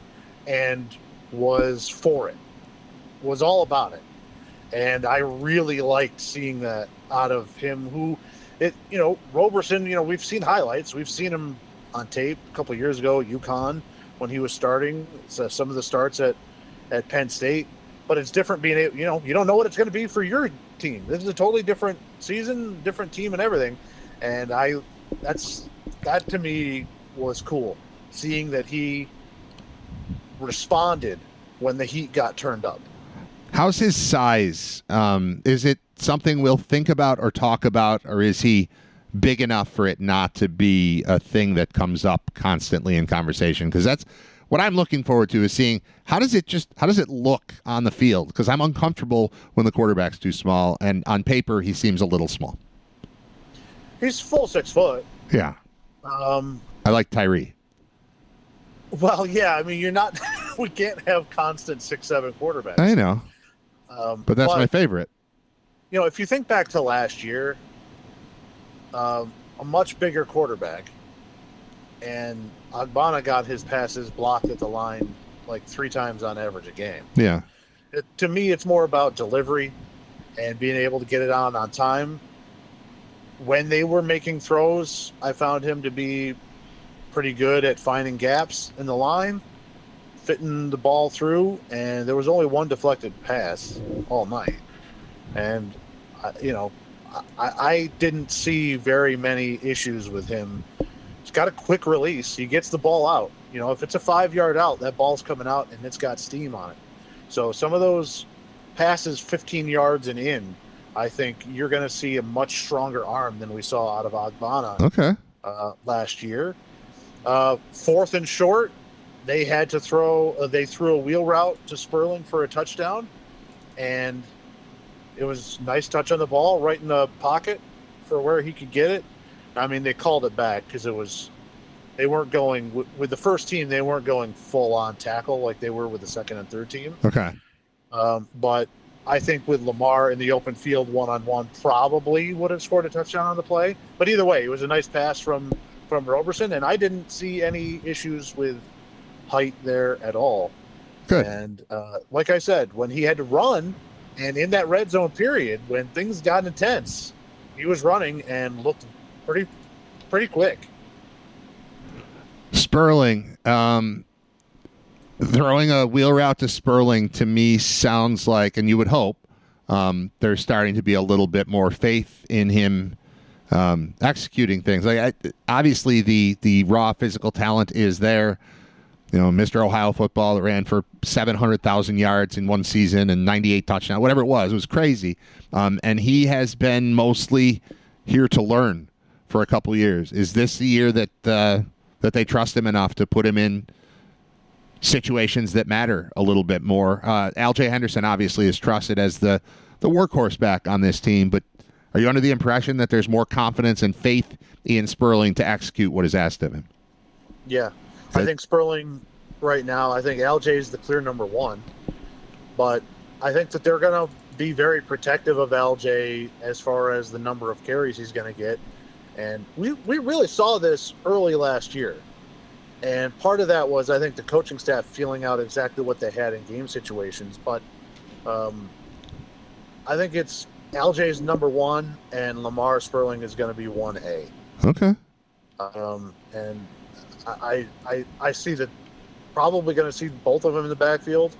and was for it, was all about it. And I really liked seeing that out of him, Roberson, we've seen highlights. We've seen him on tape a couple of years ago at UConn when he was starting some of the starts at Penn State. But it's different being able, you don't know what it's going to be for your team. This is a totally different season, different team and everything. And that to me was cool, seeing that he responded when the heat got turned up. How's his size? Is it something we'll think about or talk about, or is he big enough for it not to be a thing that comes up constantly in conversation? Because that's what I'm looking forward to, is seeing how does it look on the field? Because I'm uncomfortable when the quarterback's too small, and on paper he seems a little small. He's full 6 foot. Yeah. I like Tyree. Well, yeah. I mean, you're not. We can't have constant 6'7" quarterbacks. I know. But that's my favorite. If you think back to last year, a much bigger quarterback, and Agbana got his passes blocked at the line like 3 times on average a game. Yeah. To me, it's more about delivery and being able to get it on time. When they were making throws, I found him to be pretty good at finding gaps in the line, fitting the ball through, and there was only one deflected pass all night. And, I didn't see very many issues with him. He's got a quick release. He gets the ball out. If it's a 5-yard out, that ball's coming out and it's got steam on it. So some of those passes 15 yards and in, I think you're going to see a much stronger arm than we saw out of Agbana last year. 4th and short, they had to throw. They threw a wheel route to Sperling for a touchdown, and it was a nice touch on the ball, right in the pocket for where he could get it. I mean, they called it back because they weren't going with the first team. They weren't going full on tackle like they were with the second and third team. Okay. But I think with Lamar in the open field one-on-one, probably would have scored a touchdown on the play. But either way, it was a nice pass from Roberson, and I didn't see any issues with height there at all. Good. And like I said, when he had to run, and in that red zone period, when things got intense, he was running and looked pretty quick. Sperling, throwing a wheel route to Sperling to me sounds like, and you would hope, there's starting to be a little bit more faith in him executing things. Obviously, the raw physical talent is there. Mr. Ohio football that ran for 700,000 yards in one season and 98 touchdowns, whatever it was crazy. And he has been mostly here to learn for a couple of years. Is this the year that they trust him enough to put him in situations that matter a little bit more? L.J. Henderson obviously is trusted as the workhorse back on this team, but are you under the impression that there's more confidence and faith in Sperling to execute what is asked of him? Yeah. I think Sperling right now, I think LJ is the clear number 1, but I think that they're going to be very protective of LJ as far as the number of carries he's going to get. And we really saw this early last year. And part of that was, I think, the coaching staff feeling out exactly what they had in game situations. But I think it's LJ's number 1, and Lamar Sperling is going to be 1A. Okay. And I see that probably going to see both of them in the backfield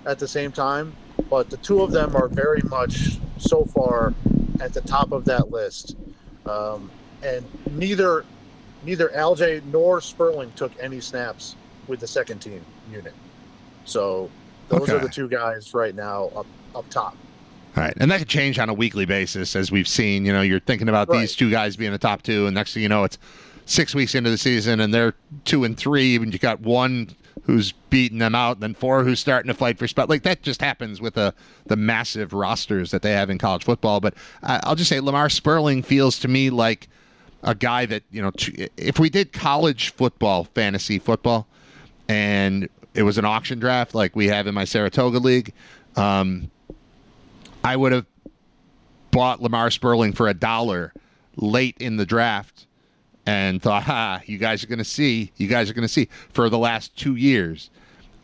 at the same time, but the two of them are very much so far at the top of that list. And neither LJ nor Sperling took any snaps with the second team unit. So those are the two guys right now up top. All right, and that could change on a weekly basis, as we've seen. You're thinking about these two guys being the top 2, and next thing you know, it's 6 weeks into the season, and they're 2 and 3, and you got 1 who's beating them out, and then 4 who's starting to fight for spot. Like, that just happens with the massive rosters that they have in college football. But I'll just say Lamar Sperling feels to me like a guy that, if we did college football, fantasy football, and it was an auction draft like we have in my Saratoga League, I would have bought Lamar Sperling for $1 late in the draft and thought, you guys are going to see for the last 2 years.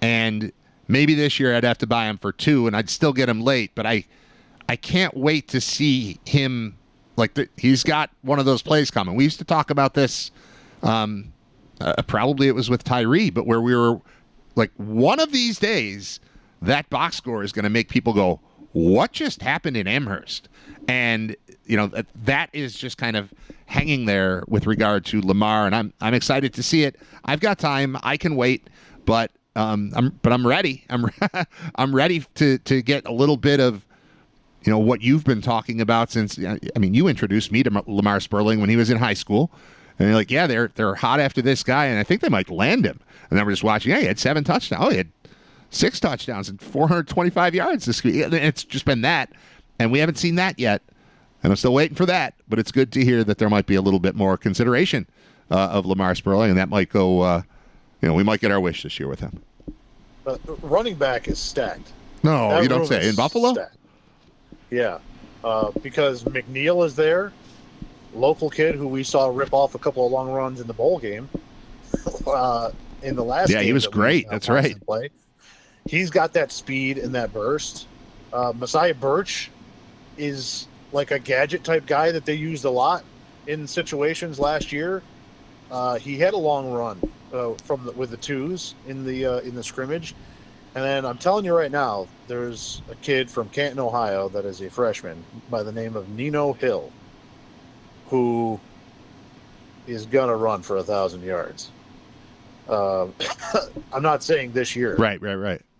And maybe this year I'd have to buy him for $2 and I'd still get him late, but I can't wait to see him. He's got one of those plays coming. We used to talk about this, probably it was with Tyree, but where we were like, one of these days, that box score is going to make people go, what just happened in Amherst? And, that is just kind of hanging there with regard to Lamar, and I'm excited to see it. I've got time. I can wait, but I'm ready. I'm ready to get a little bit of, what you've been talking about since, you introduced me to Lamar Sperling when he was in high school. And you're like, yeah, they're hot after this guy, and I think they might land him. And then we're just watching, he had 7 touchdowns. Oh, he had 6 touchdowns and 425 yards this week. It's just been that, and we haven't seen that yet. And I'm still waiting for that, but it's good to hear that there might be a little bit more consideration of Lamar Sperling, and that might go, we might get our wish this year with him. Running back is stacked. No, That you don't room say. is In Buffalo? stacked. Yeah, because McNeil is there, local kid who we saw rip off a couple of long runs in the bowl game in the last game. Yeah, he was great. That's right. Play. He's got that speed and that burst. Messiah Birch is like a gadget type guy that they used a lot in situations last year. He had a long run with the 2s in the scrimmage, and then I'm telling you right now, there's a kid from Canton, Ohio, that is a freshman by the name of Nino Hill, who is gonna run for 1,000 yards. I'm not saying this year. Right.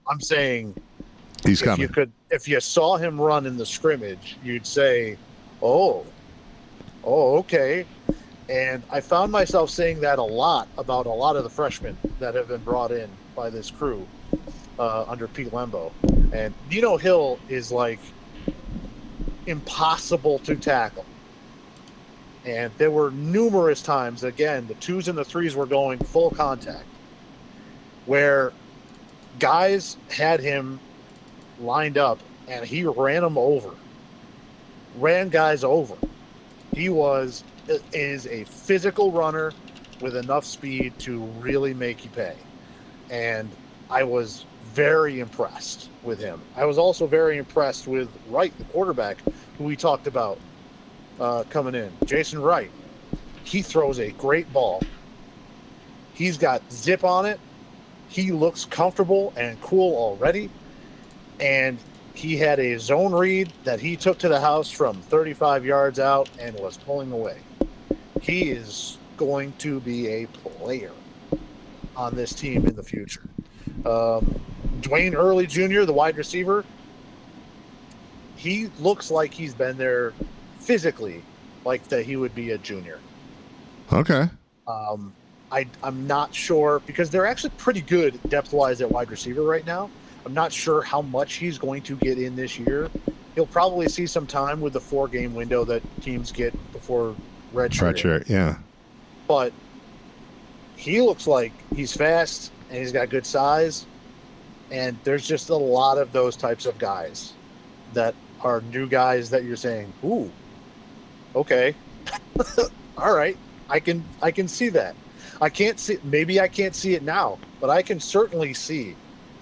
I'm saying he's coming. If you saw him run in the scrimmage, you'd say, oh, okay. And I found myself saying that a lot about a lot of the freshmen that have been brought in by this crew under Pete Lembo. And Nino Hill is like impossible to tackle. And there were numerous times, again, the 2s and the 3s were going full contact, where guys had him lined up and he ran guys over. He is a physical runner with enough speed to really make you pay. And I was very impressed with him. I was also very impressed with Wright, the quarterback, who we talked about coming in. Jason Wright. He throws a great ball. He's got zip on it. He looks comfortable and cool already. And he had a zone read that he took to the house from 35 yards out and was pulling away. He is going to be a player on this team in the future. Dwayne Early Jr., the wide receiver, he looks like he's been there physically, like that he would be a junior. Okay. I'm not sure, because they're actually pretty good depth-wise at wide receiver right now. I'm not sure how much he's going to get in this year. He'll probably see some time with the 4-game window that teams get before redshirt. Yeah. But he looks like he's fast and he's got good size. And there's just a lot of those types of guys that are new guys that you're saying, ooh, okay, all right, I can see that. Maybe I can't see it now, but I can certainly see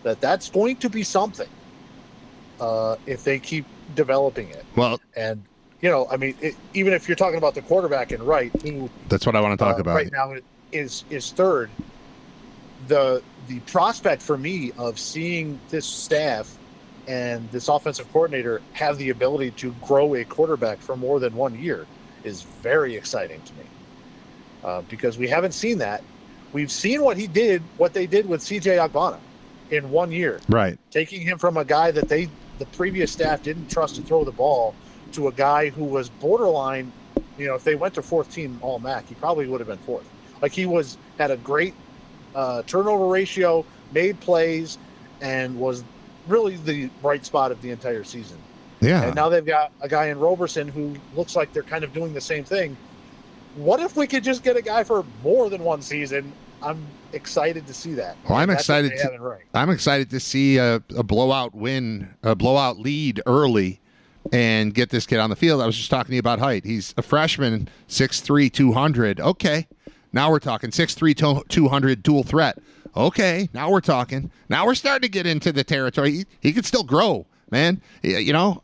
that that's going to be something if they keep developing it. Well, and even if you're talking about the quarterback and Wright, who that's what I want to talk about right now is third. The prospect for me of seeing this staff and this offensive coordinator have the ability to grow a quarterback for more than 1 year is very exciting to me, because we haven't seen that. We've seen what they did with CJ Agbana in 1 year, right? Taking him from a guy that the previous staff didn't trust to throw the ball to a guy who was borderline. If they went to 4th team All MAC, he probably would have been 4th. Like, he had a great turnover ratio, made plays, and was really the bright spot of the entire season. Yeah. And now they've got a guy in Roberson who looks like they're kind of doing the same thing. What if we could just get a guy for more than 1 season I'm excited to see that. Well, I'm That's excited. what they have in right. I'm excited to see a blowout win, a blowout lead early, and get this kid on the field. I was just talking to you about height. He's a freshman, 6'3", 200. Okay, now we're talking 6'3", 200 dual threat. Okay, now we're talking. Now we're starting to get into the territory. He can still grow, man. You know,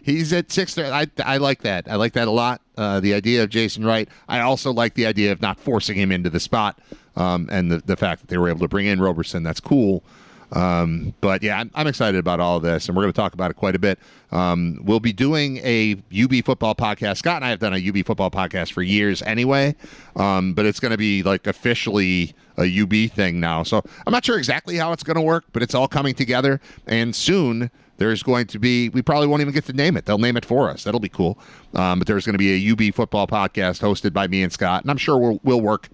he's at 6'3". I like that. I like that a lot. The idea of Jason Wright. I also like the idea of not forcing him into the spot, and the fact that they were able to bring in Roberson. That's cool. But yeah, I'm excited about all of this, and we're going to talk about it quite a bit. We'll be doing a UB football podcast. Scott and I have done a UB football podcast for years anyway, but it's going to be like officially a UB thing now. So I'm not sure exactly how it's going to work, but it's all coming together, and soon there's going to be, we probably won't even get to name it. They'll name it for us. That'll be cool. But there's going to be a UB football podcast hosted by me and Scott, and I'm sure we'll work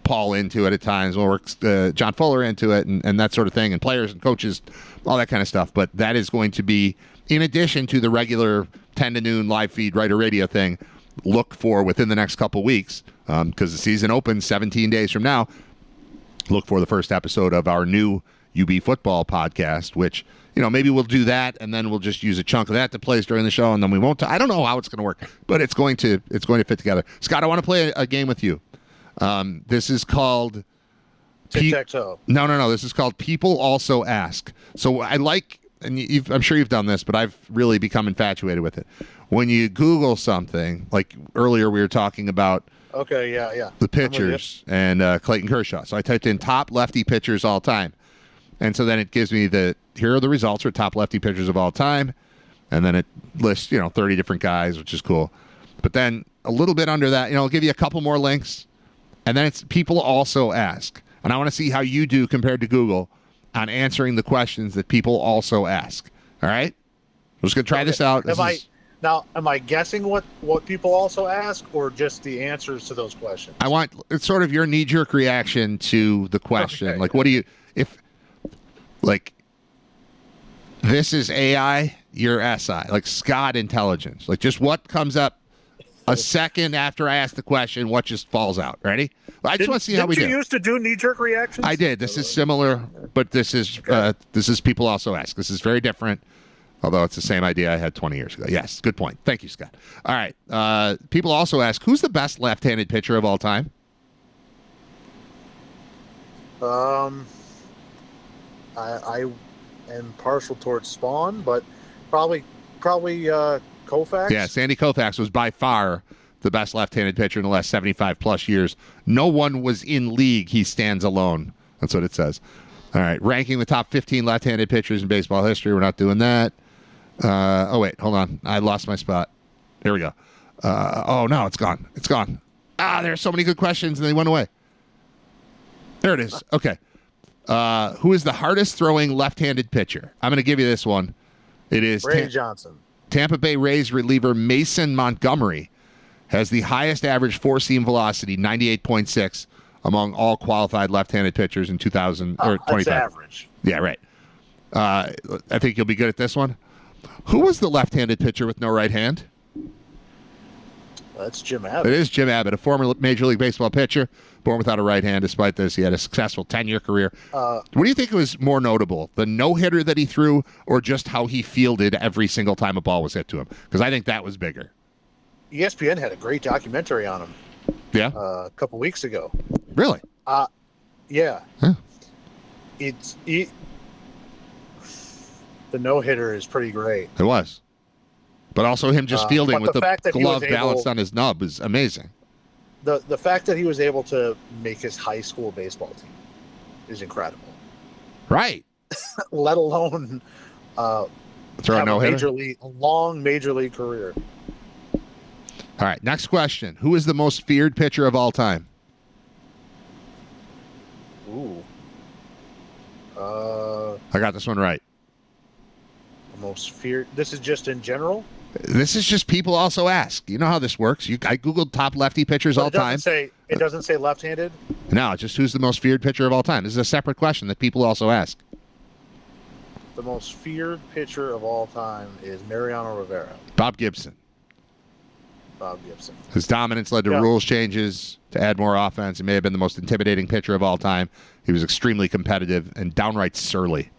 Paul into it at times. We'll work John Fuller into it and that sort of thing, and players and coaches, all that kind of stuff. But that is going to be, in addition to the regular 10 to noon live feed Writer Radio thing, look for within the next couple weeks, because the season opens 17 days from now, look for the first episode of our new UB football podcast, which, you know, maybe we'll do that, and then we'll just use a chunk of that to place during the show, and then we won't. I don't know how it's going to work, but it's going to fit together. Scott, I want to play a game with you. This is called Tic-tac-toe. No. This is called People Also Ask. So I like, and I'm sure you've done this, but I've really become infatuated with it. When you Google something, like earlier we were talking about Okay, yeah. the pitchers and Clayton Kershaw. So I typed in top lefty pitchers all time. And so then it gives me here are the results for top lefty pitchers of all time. And then it lists, 30 different guys, which is cool. But then a little bit under that, I'll give you a couple more links. And then it's People Also Ask. And I want to see how you do compared to Google on answering the questions that people also ask. All right? We're just going to try this out. Am I guessing what people also ask, or just the answers to those questions? It's sort of your knee-jerk reaction to the question. Okay. Like, what do you, this is AI, you're SI, like Scott intelligence. Like, just what comes up a second after I ask the question, what just falls out. Ready? I just want to see how we do. Did you used to do knee-jerk reactions? I did. This is similar, but this is People Also Ask. This is very different, although it's the same idea I had 20 years ago. Yes, good point. Thank you, Scott. All right. People also ask, who's the best left-handed pitcher of all time? I am partial towards Spawn, but probably Koufax. Yeah, Sandy Koufax was by far the best left-handed pitcher in the last 75-plus years. No one was in league. He stands alone. That's what it says. All right, ranking the top 15 left-handed pitchers in baseball history. We're not doing that. Wait, hold on. I lost my spot. There we go. No, it's gone. It's gone. There's so many good questions, and they went away. There it is. Okay. Who is the hardest throwing left-handed pitcher? I'm going to give you this one. It is Ray Johnson. Tampa Bay Rays reliever Mason Montgomery has the highest average four-seam velocity, 98.6, among all qualified left-handed pitchers in 2000 or 25. That's average. Yeah, right. I think you'll be good at this one. Who was the left-handed pitcher with no right hand? That's Jim Abbott. It is Jim Abbott, a former Major League Baseball pitcher, born without a right hand. Despite this, he had a successful 10-year career. What do you think was more notable, the no-hitter that he threw or just how he fielded every single time a ball was hit to him? Because I think that was bigger. ESPN had a great documentary on him. Yeah? A couple weeks ago. Really? Yeah. Huh. The no-hitter is pretty great. It was. But also him just fielding with the glove balanced on his nub is amazing. The fact that he was able to make his high school baseball team is incredible. Right. Let alone throw a no-hitter? Long major league career. All right, next question. Who is the most feared pitcher of all time? Ooh. I got this one right. The most feared. This is just in general? This is just People Also Ask. You know how this works. I Googled top lefty pitchers all time. It doesn't say left-handed? No, just who's the most feared pitcher of all time. This is a separate question that People Also Ask. The most feared pitcher of all time is Mariano Rivera. Bob Gibson. Bob Gibson. His dominance led to rules changes to add more offense. He may have been the most intimidating pitcher of all time. He was extremely competitive and downright surly.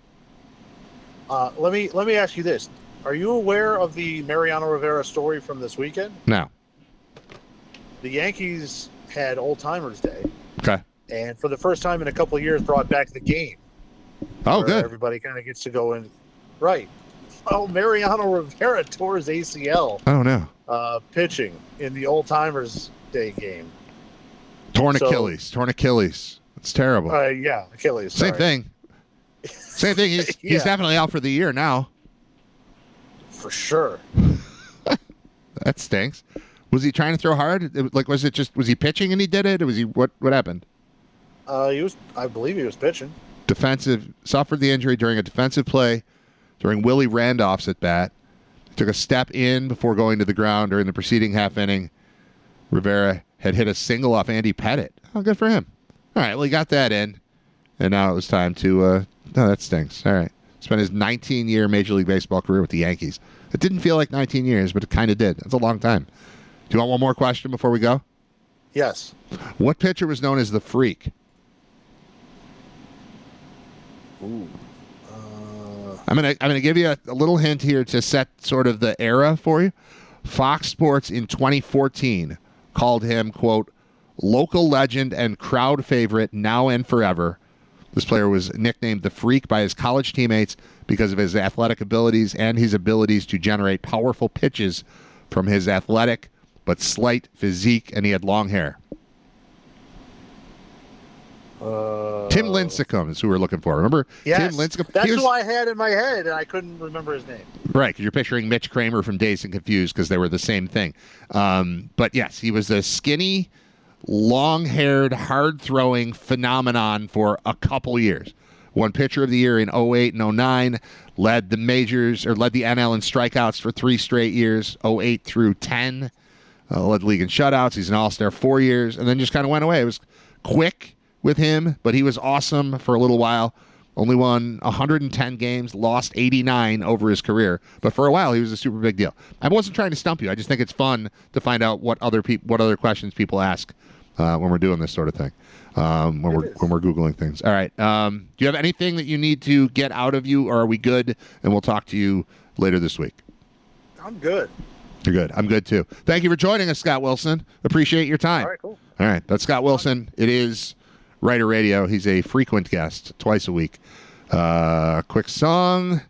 Let me ask you this. Are you aware of the Mariano Rivera story from this weekend? No. The Yankees had Old Timers Day. Okay. And for the first time in a couple of years, brought back the game. Oh, where good. Everybody kind of gets to go in. Right. Oh, Mariano Rivera tore his ACL. I don't know. Pitching in the Old Timers Day game. Torn Achilles. It's terrible. Yeah, Achilles. Same sorry. thing. He's definitely out for the year now. For sure. That stinks. Was he trying to throw hard? Was he pitching and he did it? Or was he what happened? I believe he was pitching. Suffered the injury during a defensive play during Willie Randolph's at bat. Took a step in before going to the ground during the preceding half inning. Rivera had hit a single off Andy Pettit. Oh, good for him. All right, well, he got that in. And now it was time to... no, that stinks. All right. Spent his 19-year Major League Baseball career with the Yankees. It didn't feel like 19 years, but it kind of did. That's a long time. Do you want one more question before we go? Yes. What pitcher was known as the Freak? Ooh. I'm gonna give you a little hint here to set sort of the era for you. Fox Sports in 2014 called him, quote, local legend and crowd favorite now and forever. This player was nicknamed the Freak by his college teammates because of his athletic abilities and his abilities to generate powerful pitches from his athletic but slight physique, and he had long hair. Tim Lincecum is who we're looking for. Remember Yes, Tim Lincecum? that's who I had in my head, and I couldn't remember his name. Right, because you're picturing Mitch Kramer from Dazed and Confused because they were the same thing. But yes, he was a skinny, long-haired, hard-throwing phenomenon for a couple years. Won Pitcher of the Year in 08 and 09, led the majors, or led the NL in strikeouts for 3 straight years, 08 through 10. Led the league in shutouts. He's an all-star 4 years, and then just kind of went away. It was quick with him, but he was awesome for a little while. Only won 110 games, lost 89 over his career. But for a while, he was a super big deal. I wasn't trying to stump you. I just think it's fun to find out what other questions people ask when we're doing this sort of thing, when we're Googling things. All right. Do you have anything that you need to get out of you, or are we good? And we'll talk to you later this week. I'm good. You're good. I'm good, too. Thank you for joining us, Scott Wilson. Appreciate your time. All right, cool. All right. That's Scott Wilson. It is Writer Radio. He's a frequent guest, twice a week. Quick song.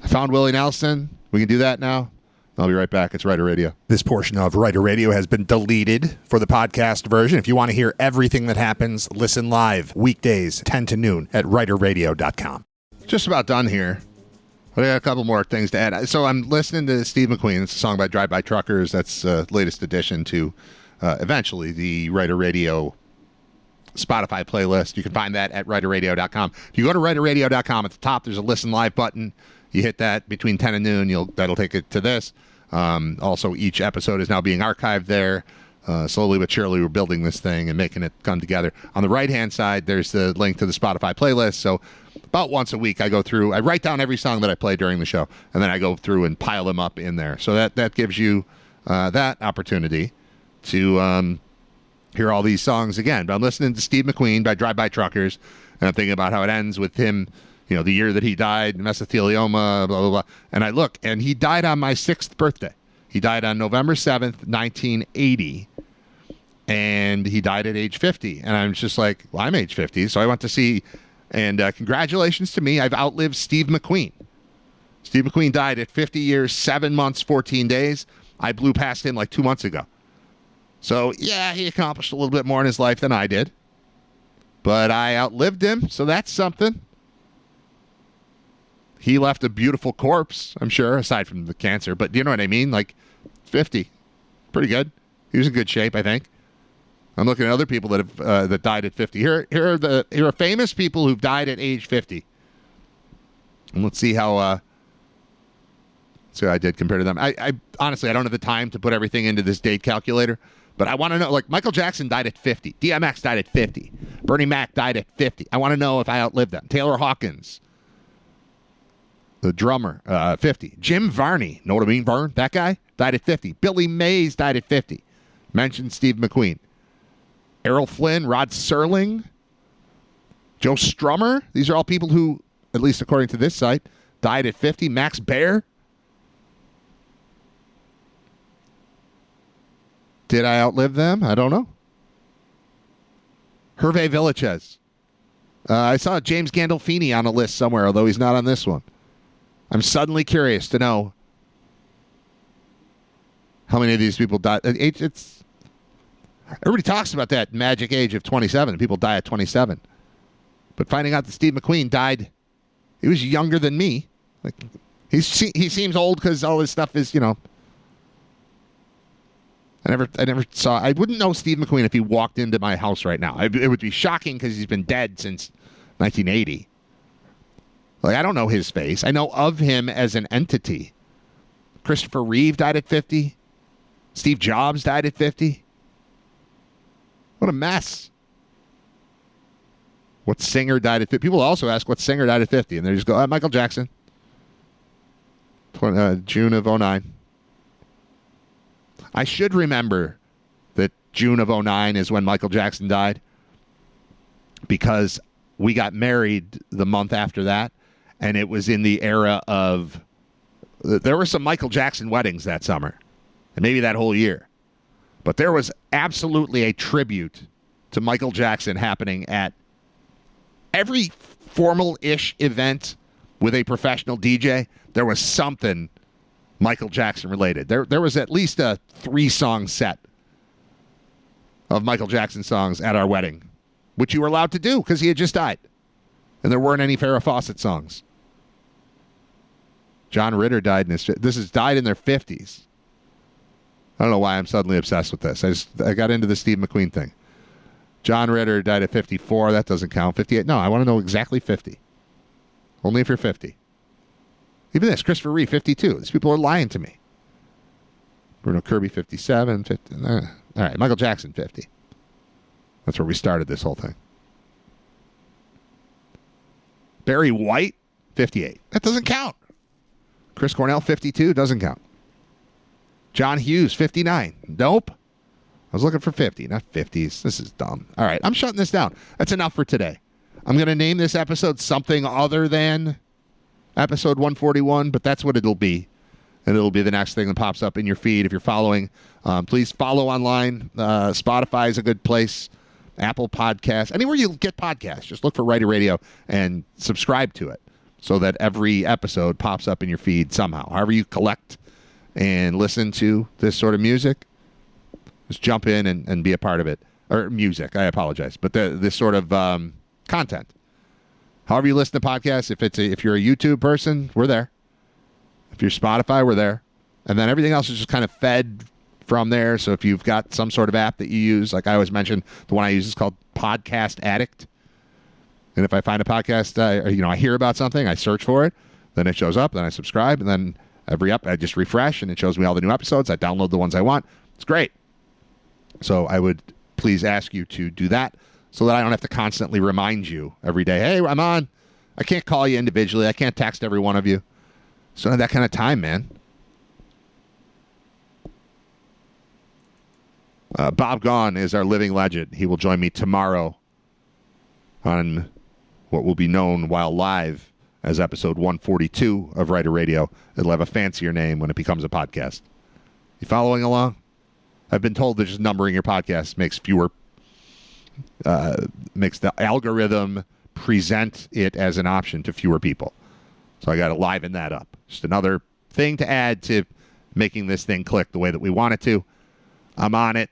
I found Willie Nelson. We can do that now. I'll be right back. It's Writer Radio. This portion of Writer Radio has been deleted for the podcast version. If you want to hear everything that happens, listen live weekdays 10 to noon at writerradio.com. Just about done here. But I got a couple more things to add. So I'm listening to Steve McQueen. It's a song by Drive-By Truckers. That's the latest addition to eventually the Writer Radio Spotify playlist. You can find that at writerradio.com. If you go to writerradio.com, at the top there's a listen live button. You hit that between 10 and noon. That'll take it to this. Also, each episode is now being archived there. Slowly but surely, we're building this thing and making it come together. On the right-hand side, there's the link to the Spotify playlist. So about once a week, I go through. I write down every song that I play during the show, and then I go through and pile them up in there. So that gives you that opportunity to hear all these songs again. But I'm listening to Steve McQueen by Drive-By Truckers, and I'm thinking about how it ends with him, the year that he died, mesothelioma, blah, blah, blah. And I look, and he died on my 6th birthday. He died on November 7th, 1980, and he died at age 50. And I'm just like, well, I'm age 50, so I went to see, and congratulations to me, I've outlived Steve McQueen. Steve McQueen died at 50 years, 7 months, 14 days. I blew past him like 2 months ago. So, yeah, he accomplished a little bit more in his life than I did. But I outlived him, so that's something. He left a beautiful corpse, I'm sure, aside from the cancer. But do you know what I mean? Like, 50. Pretty good. He was in good shape, I think. I'm looking at other people that have that died at 50. Here are famous people who've died at age 50. And let's see how I did compared to them. I honestly, I don't have the time to put everything into this date calculator. But I want to know, like, Michael Jackson died at 50. DMX died at 50. Bernie Mac died at 50. I want to know if I outlived them. Taylor Hawkins. The drummer, 50. Jim Varney, know what I mean, Vern? That guy died at 50. Billy Mays died at 50. Mentioned Steve McQueen. Errol Flynn, Rod Serling, Joe Strummer. These are all people who, at least according to this site, died at 50. Max Baer. Did I outlive them? I don't know. Hervé Villachez. I saw James Gandolfini on a list somewhere, although he's not on this one. I'm suddenly curious to know how many of these people died. Everybody talks about that magic age of 27. People die at 27. But finding out that Steve McQueen died, he was younger than me. Like he seems old because all this stuff is, I never saw. I wouldn't know Steve McQueen if he walked into my house right now. It would be shocking because he's been dead since 1980. Like, I don't know his face. I know of him as an entity. Christopher Reeve died at 50. Steve Jobs died at 50. What a mess. What singer died at 50? People also ask what singer died at 50, and they just go, Michael Jackson. June of 09. I should remember that June of 09 is when Michael Jackson died because we got married the month after that, and it was in the era of... There were some Michael Jackson weddings that summer, and maybe that whole year. But there was absolutely a tribute to Michael Jackson happening at every formal-ish event with a professional DJ. There was something Michael Jackson related. There was at least a 3-song set of Michael Jackson songs at our wedding, which you were allowed to do because he had just died. And there weren't any Farrah Fawcett songs. John Ritter died died in their 50s. I don't know why I'm suddenly obsessed with this. I got into the Steve McQueen thing. John Ritter died at 54. That doesn't count. 58. No, I want to know exactly 50. Only if you're 50. Even this, Christopher Reeve, 52. These people are lying to me. Bruno Kirby, 57. 50. All right, Michael Jackson, 50. That's where we started this whole thing. Barry White, 58. That doesn't count. Chris Cornell, 52. Doesn't count. John Hughes, 59. Nope. I was looking for 50, not 50s. This is dumb. All right, I'm shutting this down. That's enough for today. I'm going to name this episode something other than episode 141, but that's what it'll be. And it'll be the next thing that pops up in your feed. If you're following, please follow online. Spotify is a good place. Apple Podcasts. Anywhere you get podcasts, just look for Writer Radio and subscribe to it so that every episode pops up in your feed somehow. However you collect and listen to this sort of music, just jump in and be a part of it. Or music, I apologize. But this sort of content. However you listen to podcasts, if you're a YouTube person, we're there. If you're Spotify, we're there. And then everything else is just kind of fed from there. So if you've got some sort of app that you use, like I always mention, the one I use is called Podcast Addict. And if I find a podcast, I hear about something, I search for it, then it shows up, then I subscribe, and then I just refresh, and it shows me all the new episodes. I download the ones I want. It's great. So I would please ask you to do that so that I don't have to constantly remind you every day, hey, I'm on. I can't call you individually. I can't text every one of you. So I don't have that kind of time, man. Bob Gaughan is our living legend. He will join me tomorrow on what will be known while live as episode 142 of Writer Radio. It'll have a fancier name when it becomes a podcast. You following along? I've been told that just numbering your podcast makes the algorithm present it as an option to fewer people. So I got to liven that up. Just another thing to add to making this thing click the way that we want it to. I'm on it.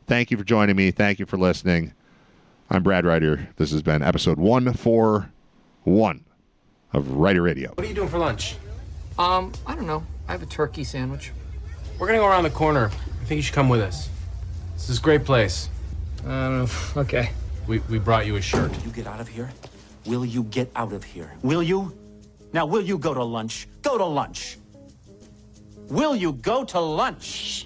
Thank you for joining me. Thank you for listening. I'm Brad Ryder. This has been episode 141 of Writer Radio. What are you doing for lunch? I don't know. I have a turkey sandwich. We're gonna go around the corner. I think you should come with us. This is a great place. Okay. We brought you a shirt. You get out of here? Will you get out of here? Will you? Now, will you go to lunch? Go to lunch. Will you go to lunch?